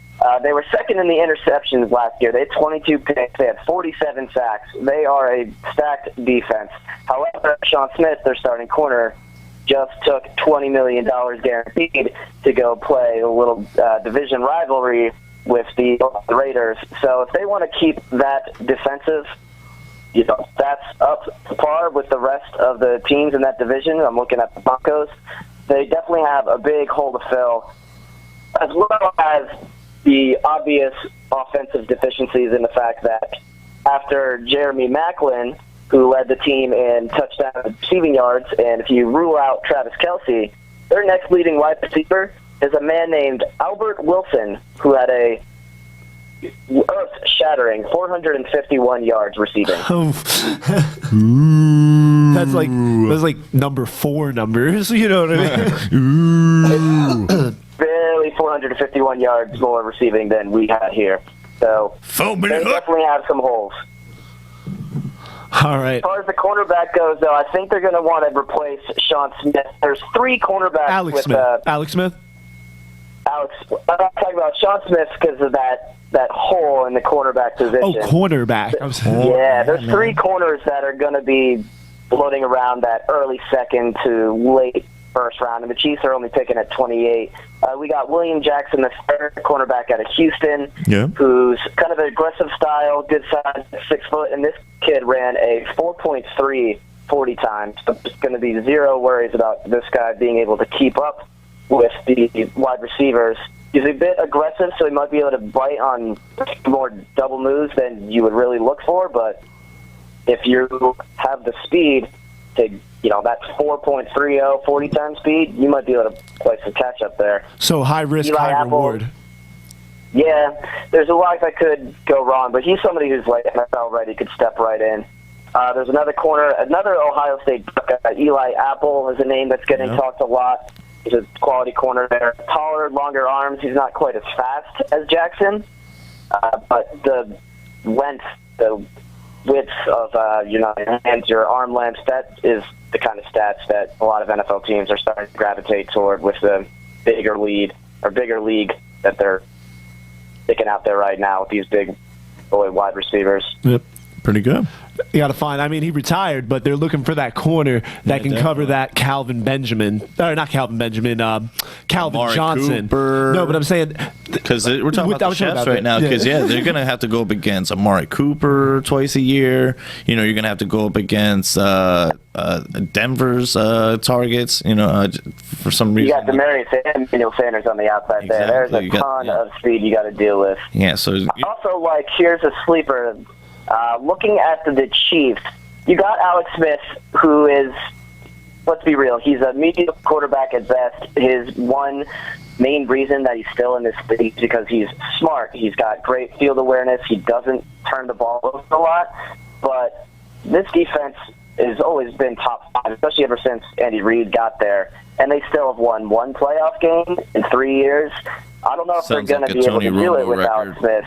They were second in the interceptions last year. They had 22 picks. They had 47 sacks. They are a stacked defense. However, Sean Smith, their starting corner, just took $20 million guaranteed to go play a little division rivalry with the Raiders. So if they want to keep that defensive, that's up to par with the rest of the teams in that division. I'm looking at the Broncos. They definitely have a big hole to fill, as well as the obvious offensive deficiencies in the fact that after Jeremy Maclin, who led the team in touchdown and receiving yards, and if you rule out Travis Kelce, their next leading wide receiver is a man named Albert Wilson, who had a earth-shattering 451 yards receiving. That's like number 4 numbers. You know what I mean? Barely 451 yards more receiving than we had here. So they definitely have some holes. All right. As far as the cornerback goes, though, I think they're going to want to replace Sean Smith. There's 3 cornerbacks. Alex Smith. I'm talking about Sean Smith because of that hole in the cornerback position. Oh, cornerback. Yeah, there's 3 corners that are going to be floating around that early second to late first round, and the Chiefs are only picking at 28. We got William Jackson, the third cornerback out of Houston, who's kind of an aggressive style, good size, 6 foot, and this kid ran a 4.3 40 times. So there's going to be zero worries about this guy being able to keep up with the wide receivers. He's a bit aggressive, so he might be able to bite on more double moves than you would really look for, but if you have the speed to, that 4.30 40 times speed, you might be able to play some catch up there. So high risk, Eli high Apple, reward. Yeah, there's a lot that could go wrong, but he's somebody who's like NFL ready, could step right in. There's another corner, another Ohio State Buckeye, Eli Apple is a name that's getting talked a lot. He's a quality corner there. Taller, longer arms. He's not quite as fast as Jackson, but the length, the width of your hands, your arm length, that is the kind of stats that a lot of NFL teams are starting to gravitate toward with the bigger league that they're sticking out there right now with these big boy wide receivers. Yep, pretty good. You got to find. I mean, he retired, but they're looking for that corner that can cover that Calvin Benjamin, or not Calvin Benjamin, Calvin Amari Johnson. Cooper. No, but I'm saying because we're talking about the chefs right now. Because they're gonna have to go up against Amari Cooper twice a year. You're gonna have to go up against Denver's targets. For some reason. You got Demarius and Emmanuel Sanders on the outside there. There's a ton of speed you got to deal with. Yeah. So also, here's a sleeper. Looking at the Chiefs, you got Alex Smith, who is, let's be real, he's a mediocre quarterback at best. His one main reason that he's still in this league is because he's smart. He's got great field awareness. He doesn't turn the ball over a lot. But this defense has always been top 5, especially ever since Andy Reid got there. And they still have won 1 playoff game in 3 years. I don't know if they're going to be able to do it with Alex Smith.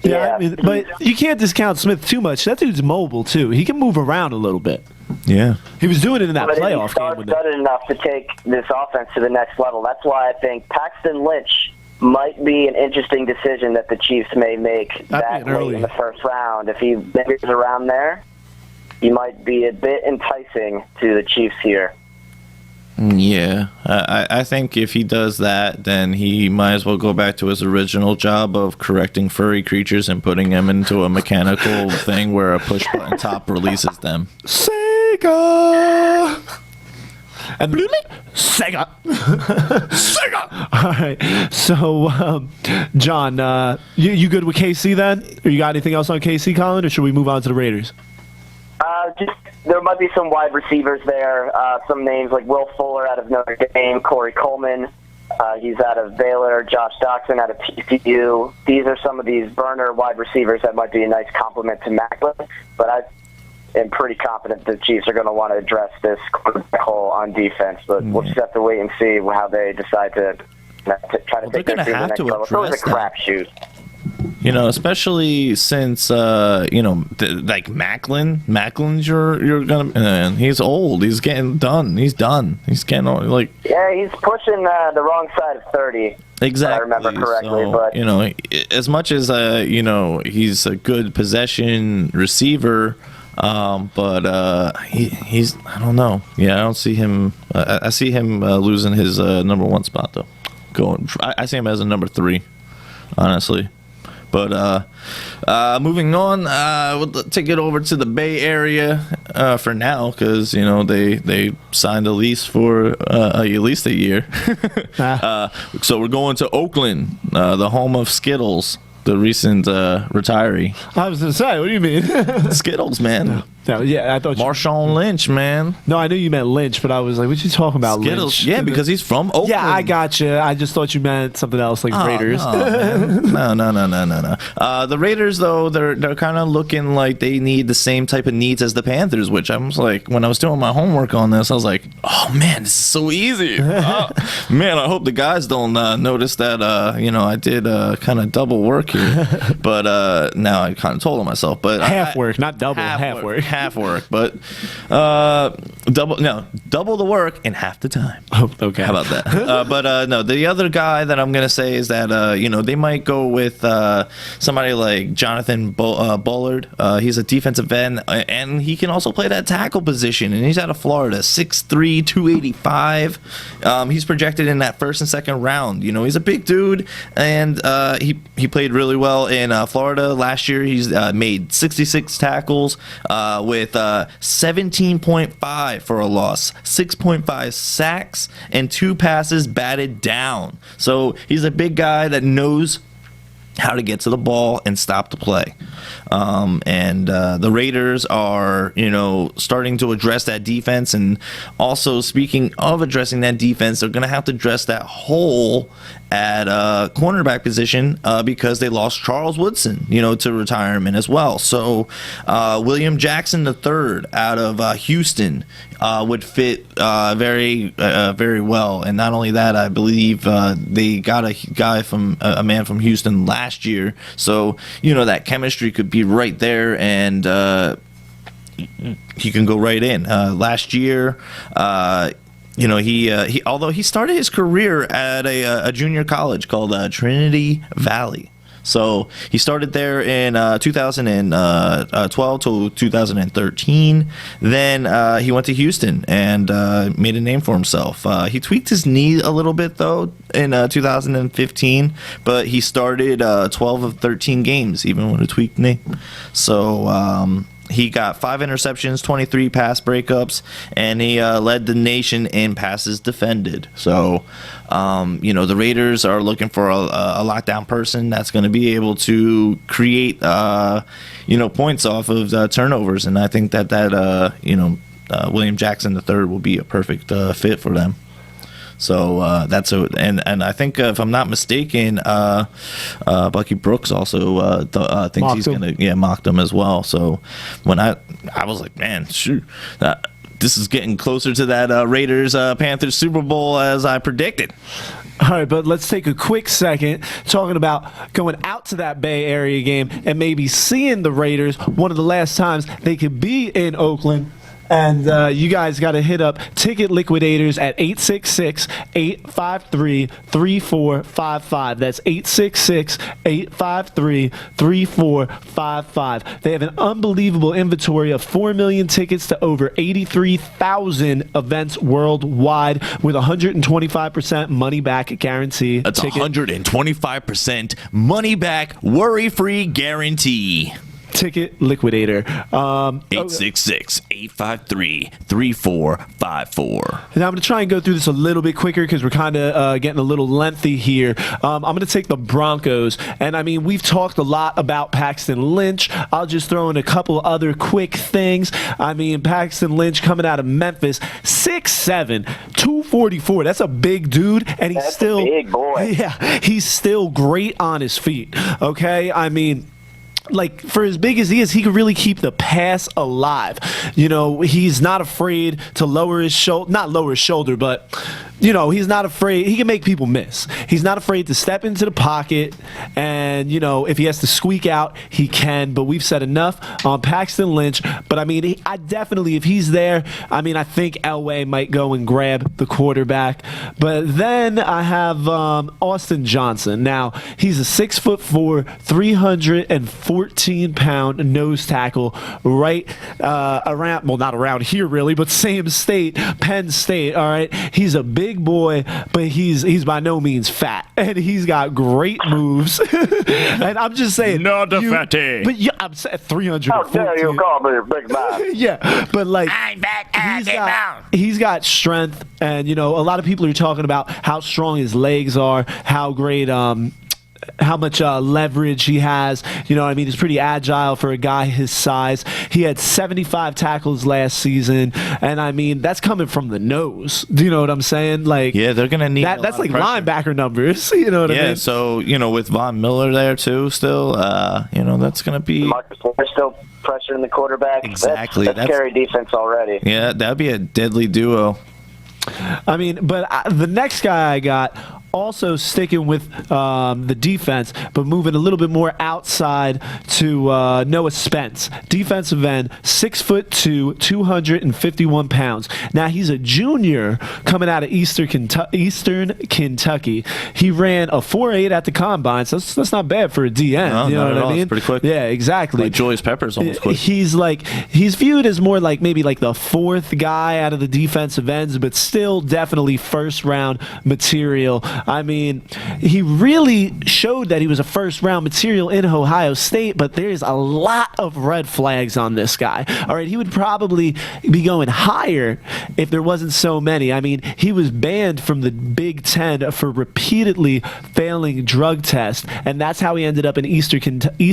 Yeah, I mean, but you can't discount Smith too much. That dude's mobile too. He can move around a little bit. Yeah. He was doing it in that but playoff game. He's started enough to take this offense to the next level. That's why I think Paxton Lynch might be an interesting decision that the Chiefs may make that late in the first round. If he lingers around there, he might be a bit enticing to the Chiefs here. Yeah, I think if he does that, then he might as well go back to his original job of correcting furry creatures and putting them into a mechanical thing where a push button top releases them. Sega! And Sega! Sega! All right. So, John, you good with KC then? Or you got anything else on KC, Colin, or should we move on to the Raiders? There might be some wide receivers there. Some names like Will Fuller out of Notre Dame, Corey Coleman. He's out of Baylor. Josh Doxson out of TCU. These are some of these burner wide receivers that might be a nice complement to Macklin. But I am pretty confident the Chiefs are going to want to address this quarterback hole on defense. But we'll just have to wait and see how they decide to try to take their team to the next level. It's always a crapshoot. You know, especially since like Macklin's you're gonna, and he's old. He's getting done. He's done. He's getting like. Yeah, he's pushing the wrong side of 30. Exactly. If I remember correctly, so, but you know, as much as he's a good possession receiver, but he's I don't know. Yeah, I don't see him. I see him losing his number one spot though. I see him as a number 3, honestly. But moving on, we'll take it over to the Bay Area for now because they signed a lease for at least a year. So we're going to Oakland, the home of Skittles, the recent retiree. I was going to say, what do you mean? Skittles, man. No, yeah, I thought Marshawn Lynch, man. No, I knew you meant Lynch, but I was like, what you talking about, Skittles? Lynch? Yeah, because he's from Oakland. Yeah, I got you. I just thought you meant something else, like Raiders. No. The Raiders, though, they're kind of looking like they need the same type of needs as the Panthers, which I was like, when I was doing my homework on this, I was like, oh, man, this is so easy. Man, I hope the guys don't notice that, I did kind of double work here. But now I kind of told on myself. But half work, not double. Half work. Half work, but double the work in half the time. Oh, okay. How about that? No, the other guy that I'm gonna say is that they might go with somebody like Jonathan Bullard. He's a defensive end, and he can also play that tackle position. And he's out of Florida, 6'3", 285. He's projected in that first and second round. He's a big dude, and he played really well in Florida last year. He's made 66 tackles with 17.5 for a loss, 6.5 sacks, and 2 passes batted down. So he's a big guy that knows how to get to the ball and stop the play. And the Raiders are, starting to address that defense. And also, speaking of addressing that defense, they're going to have to address that hole at cornerback position because they lost Charles Woodson, to retirement as well. So William Jackson III out of Houston would fit very well. And not only that, I believe they got a man from Houston last year. So, that chemistry could be right there, and he can go right in. Last year, he although he started his career at a junior college called Trinity Valley. So he started there in 2012 to 2013. Then he went to Houston and made a name for himself. He tweaked his knee a little bit, though, in 2015, but he started 12 of 13 games, even with a tweaked knee. So he got 5 interceptions, 23 pass breakups, and he led the nation in passes defended. So, the Raiders are looking for a lockdown person that's going to be able to create, points off of turnovers. And I think that William Jackson III will be a perfect fit for them. So and I think if I'm not mistaken, Bucky Brooks also thinks he's gonna mock them as well. So when I was like, man, shoot, this is getting closer to that Raiders Panthers Super Bowl as I predicted. All right, but let's take a quick second talking about going out to that Bay Area game and maybe seeing the Raiders, one of the last times they could be in Oakland. And you guys got to hit up Ticket Liquidators at 866-853-3455. That's 866-853-3455. They have an unbelievable inventory of 4 million tickets to over 83,000 events worldwide with 125% money back guarantee. That's 125% money back, worry-free guarantee. Ticket Liquidator. 866-853-3454. Now I'm going to try and go through this a little bit quicker because we're kind of getting a little lengthy here. I'm going to take the Broncos. And, I mean, we've talked a lot about Paxton Lynch. I'll just throw in a couple other quick things. I mean, Paxton Lynch coming out of Memphis, 6'7", 244. That's a big dude. And he's still a big boy. Yeah, he's still great on his feet. Okay? I mean, like, for as big as he is, he could really keep the pass alive. You know, he's not afraid to lower his shoulder, not lower his shoulder, but, you know, he's not afraid. He can make people miss. He's not afraid to step into the pocket, and, you know, if he has to squeak out, he can. But we've said enough on Paxton Lynch. But, I mean, I definitely, if he's there, I mean, I think Elway might go and grab the quarterback. But then I have Austin Johnson. Now, he's a 6'4", 314-pound nose tackle right around, well, not around here really, but same state, Penn State. All right, he's a big boy, but he's by no means fat, and he's got great moves. And I'm just saying, Not a fatty. But yeah, I'm saying 314. How dare you call me a big man? Yeah, but like he's got strength, and you know, a lot of people are talking about how strong his legs are, how great how much leverage he has. You know what I mean? He's pretty agile for a guy his size. He had 75 tackles last season, and I mean, that's coming from the nose. Do you know what I'm saying? Like, Yeah, they're going to need that's like pressure. linebacker numbers. You know what I Yeah, mean? so, you know, with Von Miller there, too, still, you know, that's going to be... Marcus Lawrence still pressuring the quarterback. Exactly. That's scary defense already. Yeah, that'd be a deadly duo. I mean, but the next guy I got, also sticking with the defense, but moving a little bit more outside to Noah Spence, defensive end, 6'2", 251 pounds. Now he's a junior coming out of Eastern Kentucky. He ran a 4.8 at the combine, so that's not bad for a DN. No, you know not what at I all. mean? It's pretty quick. Yeah, exactly. Like Julius Peppers almost quick. He's viewed as more like maybe like the fourth guy out of the defensive ends, but still definitely first round material. I mean, he really showed that he was a first round material in Ohio State, but there's a lot of red flags on this guy. All right, he would probably be going higher if there wasn't so many. I mean, he was banned from the Big Ten for repeatedly failing drug tests, and that's how he ended up in Eastern Kentucky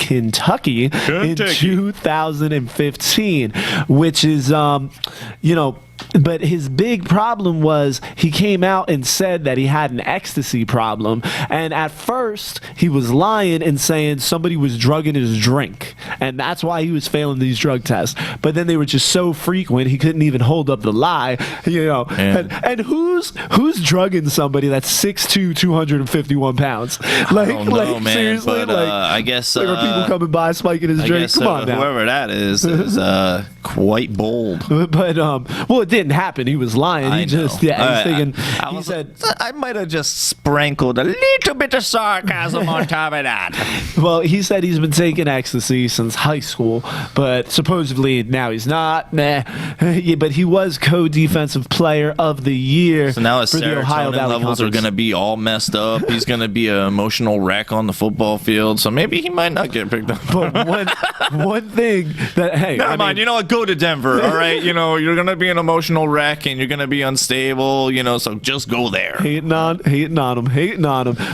in 2015, which is, you know, but his big problem was he came out and said that he had an ecstasy problem. And at first, he was lying and saying somebody was drugging his drink. And that's why he was failing these drug tests. But then they were just so frequent, he couldn't even hold up the lie, you know. And who's drugging somebody that's 6'2", 251 pounds? Like, I don't know, like man, seriously? but, Like, I guess... are people coming by spiking his I drink? guess Come on now. whoever that is quite bold. But well, it didn't happen. He was lying. I He just know. he's thinking. I He said, I might have just sprinkled a little bit of sarcasm on top of that. well, he said he's been taking ecstasy since high school, but supposedly now he's not. Nah, yeah, but he was co-defensive player of the year. So now his for the Ohio serotonin Valley levels are Conference. going to be all messed up. He's going to be an emotional wreck on the football field. So maybe he might not get picked up. But one thing that Never mind. You know what? Go to Denver. All right. You know, you're going to be an emotional wreck and you're going to be unstable, you know, so just go there. hating on him.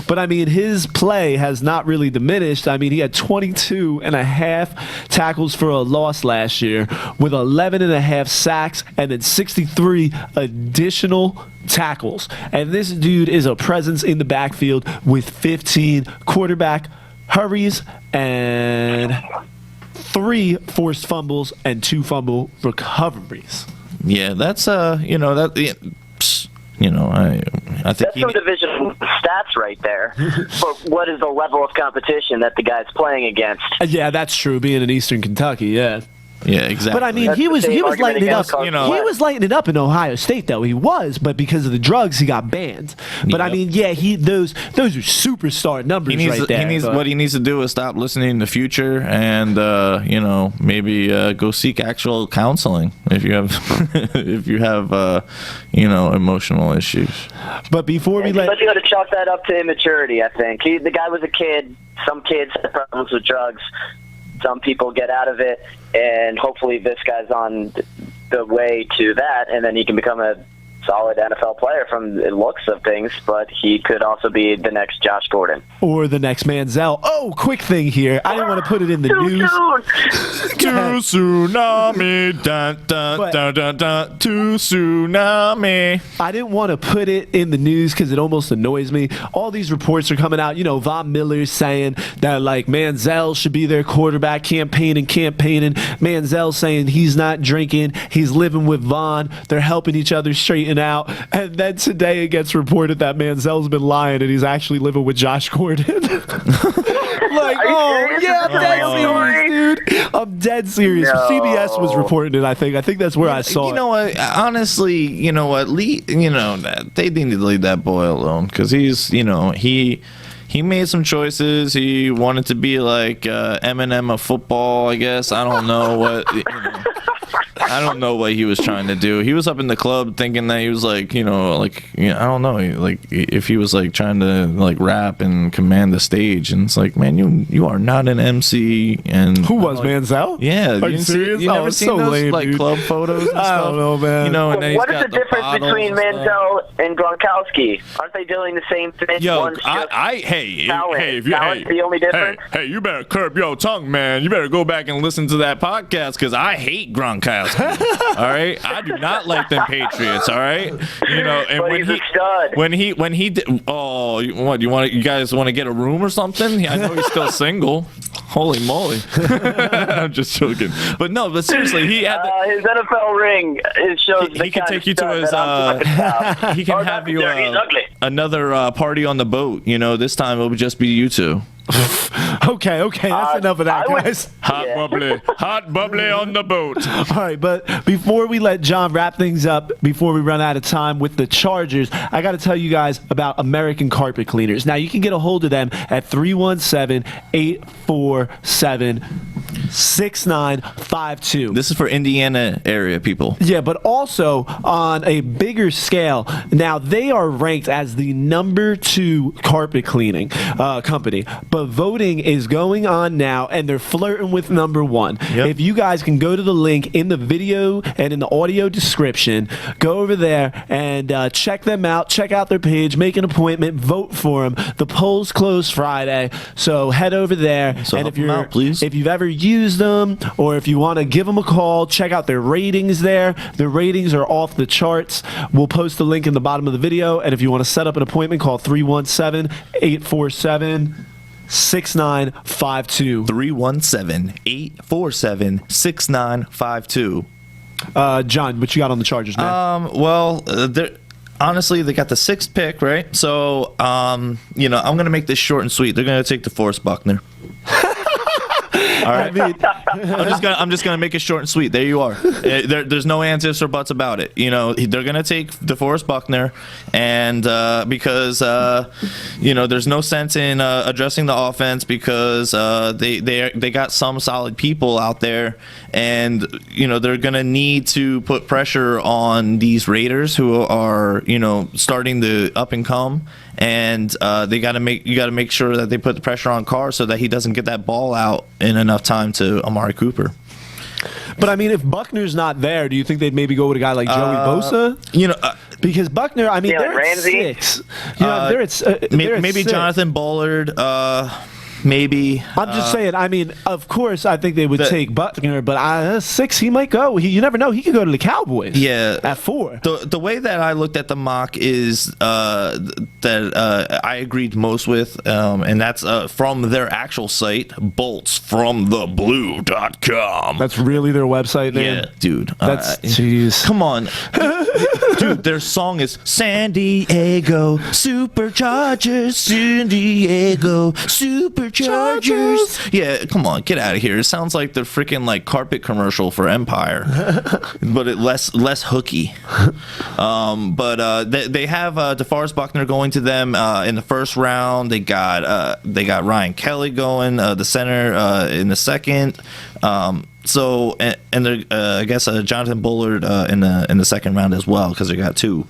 But I mean, his play has not really diminished. I mean, he had 22 and a half tackles for a loss last year with 11 and a half sacks and then 63 additional tackles. And this dude is a presence in the backfield with 15 quarterback hurries and 3 forced fumbles and 2 fumble recoveries. Yeah, that's you know that. Yeah, you know, I think That's some division stats right there. But what is the level of competition that the guy's playing against? Yeah, that's true. Being in Eastern Kentucky, yeah. Yeah, exactly. But I mean, That's he the was same lighting it up. argument against Carson He Wentz. was lighting it up in Ohio State, though. He was, but because of the drugs, he got banned. But I Yep. mean, yeah, those are superstar numbers right there. but- what he needs to do is stop listening to Future and maybe go seek actual counseling if you have emotional issues. But before we let But you got to chalk that up to immaturity, I think. The guy was a kid. Some kids have problems with drugs. Some people get out of it, and hopefully this guy's on the way to that, and then he can become a solid NFL player from the looks of things, but he could also be the next Josh Gordon. or the next Manziel. Oh, quick thing here. I didn't want to put it in the news. To tsunami, dun dun But- dun dun dun. To tsunami. I didn't want to put it in the news because it almost annoys me. All these reports are coming out. Von Miller's saying that like Manziel should be their quarterback, campaigning. Manziel saying he's not drinking, he's living with Von. They're helping each other straighten out. And then today it gets reported that Manziel's been lying and he's actually living with Josh Gordon. Like, serious? yeah, I'm Is this dead a real serious, dude. I'm dead serious. No. CBS was reporting it. I think that's where I saw You it. know what? Honestly, you know what? They need to leave that boy alone because he's, he made some choices. He wanted to be like Eminem of football, I guess. I don't know what. I don't know what he was trying to do. He was up in the club thinking that he was I don't know, if he was like trying to like rap and command the stage, and it's like, man, you are not an MC. And Who was Manziel? Yeah, Are you didn't see- serious? You Oh, never it's seen so those lame, like dude. club photos? And I stuff? don't know, man. And then What he's is the got difference bottles between and stuff. Manziel and Gronkowski? Aren't they doing the same thing? Yo, One's just hey, talent. if you, Talent's the only difference? Hey, you better curb your tongue, man. You better go back and listen to that podcast because I hate Gronkowski. All right, I do not like them Patriots. All right, and But when he's a stud. when he did, oh, you guys want to get a room or something? I know he's still single. Holy moly! I'm just joking, but seriously, he had. His NFL ring shows He can take you to his. He can have you He's ugly. another party on the boat. This time it'll just be you two. Okay, that's enough of that, I would- guys. Hot bubbly on the boat. All right, but before we let John wrap things up, before we run out of time with the Chargers, I got to tell you guys about American Carpet Cleaners. Now, you can get a hold of them at 317-847-6952. This is for Indiana area people. Yeah, but also on a bigger scale. Now, they are ranked as the #2 carpet cleaning company, but voting is going on now, and they're flirting with #1. Yep. If you guys can go to the link in the video and in the audio description, go over there and check them out, check out their page, make an appointment, vote for them. The polls close Friday, so head over there. So and help them out, please. if you've ever used them or if you want to give them a call, check out their ratings there. Their ratings are off the charts. We'll post the link in the bottom of the video. And if you want to set up an appointment, call 317-847-6952. 317-847-6952. John, what you got on the Chargers, man? Honestly, they got the 6th pick, right? So, I'm going to make this short and sweet. They're going to take DeForest Buckner. All right. I'm just gonna make it short and sweet. There you are. There's no ands, ifs, or buts about it. They're gonna take DeForest Buckner, and because there's no sense in addressing the offense because they got some solid people out there, and they're gonna need to put pressure on these Raiders who are starting to up and come. And you got to make sure that they put the pressure on Carr so that he doesn't get that ball out in enough time to Amari Cooper. But I mean, if Buckner's not there, do you think they'd maybe go with a guy like Joey Bosa? Because Buckner, Yeah, they're like Ramsey? at 6. They're at Maybe six. Jonathan Bullard. maybe. I'm just saying. I mean, of course, I think they would take Buckner, but 6, he might go. You never know. He could go to the Cowboys. Yeah, at 4. The way that I looked at the mock is that I agreed most with, and that's from their actual site, boltsfromtheblue.com. That's really their website name? Yeah, dude. That's jeez. Come on. Dude, their song is San Diego Superchargers, San Diego Superchargers. Yeah, come on, get out of here. It sounds like the freaking like carpet commercial for Empire, but it less hooky. But they have DeForest Buckner going to them in the first round. They got Ryan Kelly going, the center, in the second. So and I guess Jonathan Bullard in the second round as well, because they got 2.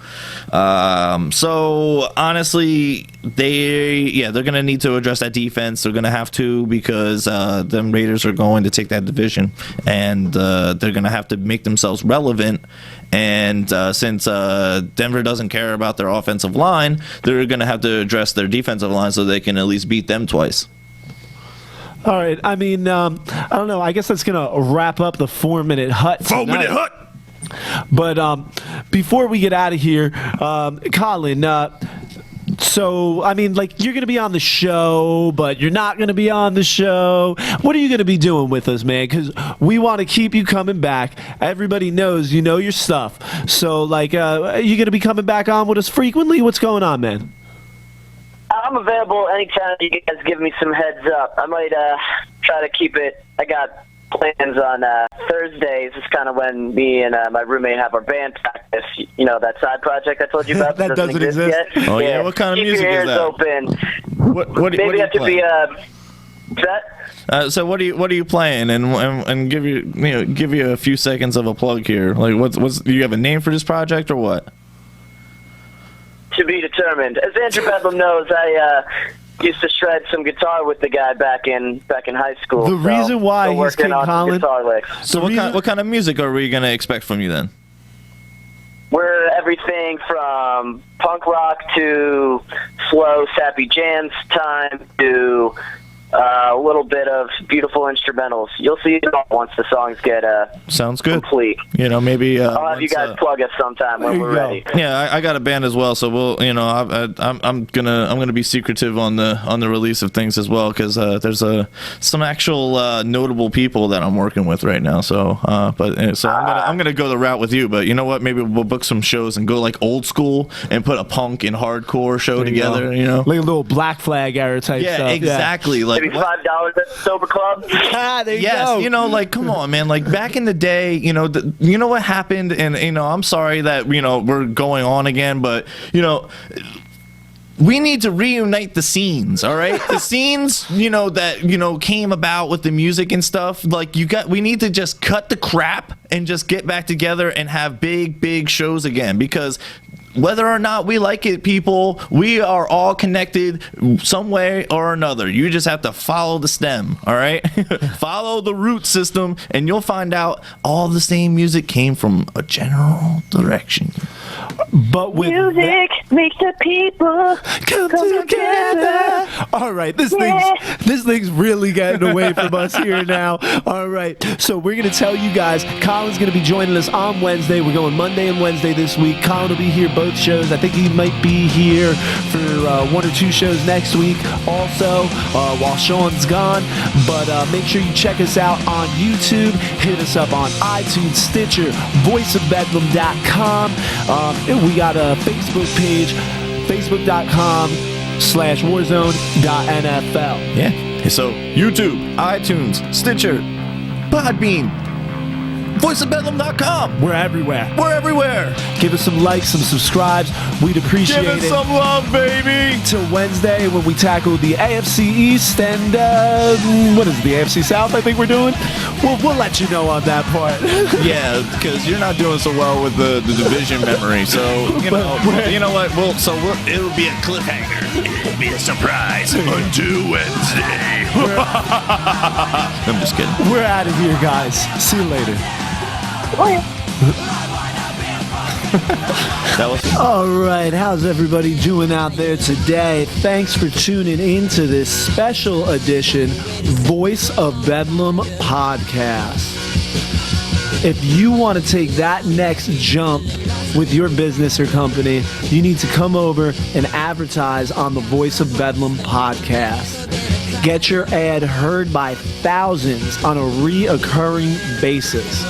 So honestly, they're gonna need to address that defense. They're gonna have to, because them Raiders are going to take that division, and they're gonna have to make themselves relevant. And since Denver doesn't care about their offensive line, they're gonna have to address their defensive line so they can at least beat them twice. All right. I mean, I don't know. I guess that's going to wrap up the 4-minute hut tonight. 4-minute hut. But before we get out of here, Colin, so, I mean, like, you're going to be on the show, but you're not going to be on the show. What are you going to be doing with us, man? Because we want to keep you coming back. Everybody knows you know your stuff. So, like, are you going to be coming back on with us frequently? What's going on, man? I'm available anytime you guys give me some heads up. I might try to keep it. I got plans on Thursdays. It's kind of when me and my roommate have our band practice. You know, that side project I told you about that doesn't exist yet? Oh, yeah. What kind of music is that? Keep your ears open. What Maybe you have to playing? be set. So what are you playing? And give you a few seconds of a plug here. Like what's do you have a name for this project or what? To be determined. As Andrew Bedlam knows, I used to shred some guitar with the guy back in high school. The reason why he's working King on Colin. guitar licks. So what kind of music are we gonna expect from you then? We're everything from punk rock to slow, sappy jams time to a little bit of beautiful instrumentals. You'll see it all once the songs get sounds good. complete. You know, maybe I'll have you guys plug us sometime when we're ready. Yeah, I got a band as well, so we'll. You know, I'm gonna be secretive on the release of things as well, because there's some actual notable people that I'm working with right now. So, I'm gonna go the route with you. But you know what? Maybe we'll book some shows and go like old school and put a punk and hardcore show together. You know, like a little Black Flag era type stuff. Yeah, exactly. Like maybe $5 at the Sober Club. There you yes, go. you know, like, come on, man. Like, back in the day, you know, you know what happened? And, you know, I'm sorry that, you know, we're going on again, but, you know, we need to reunite the scenes, all right? The scenes, you know, that, you know, came about with the music and stuff. Like, we need to just cut the crap and just get back together and have big shows again, because whether or not we like it, people, we are all connected some way or another. You just have to follow the stem, all right? Follow the root system, and you'll find out all the same music came from a general direction. But with music makes the people come together. All right, this thing's really getting away from us here now. All right, so we're gonna tell you guys, Colin's gonna be joining us on Wednesday. We're going Monday and Wednesday this week. Colin will be here both shows. I think he might be here for 1 or 2 shows next week also, while Sean's gone. But make sure you check us out on YouTube. Hit us up on iTunes, Stitcher, voiceofbedlam.com. We got a Facebook page, facebook.com/warzone.nfl. Yeah. So, YouTube, iTunes, Stitcher, Podbean, voiceofbedlam.com. We're everywhere. We're everywhere. Give us some likes, some subscribes. We'd appreciate Give us it. some love, baby. Till Wednesday when we tackle the AFC East and what is it, the AFC South? I think we're doing. We'll let you know on that part. Yeah, because you're not doing so well with the division memory. So you know what? It'll be a cliffhanger. It'll be a surprise until Wednesday. I'm just kidding. We're out of here, guys. See you later. Oh, yeah. That was All right, how's everybody doing out there today? Thanks for tuning in to this special edition Voice of Bedlam podcast. If you want to take that next jump with your business or company, you need to come over and advertise on the Voice of Bedlam podcast. Get your ad heard by thousands on a reoccurring basis.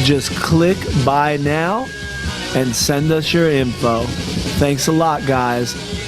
Just click buy now and send us your info. Thanks a lot, guys.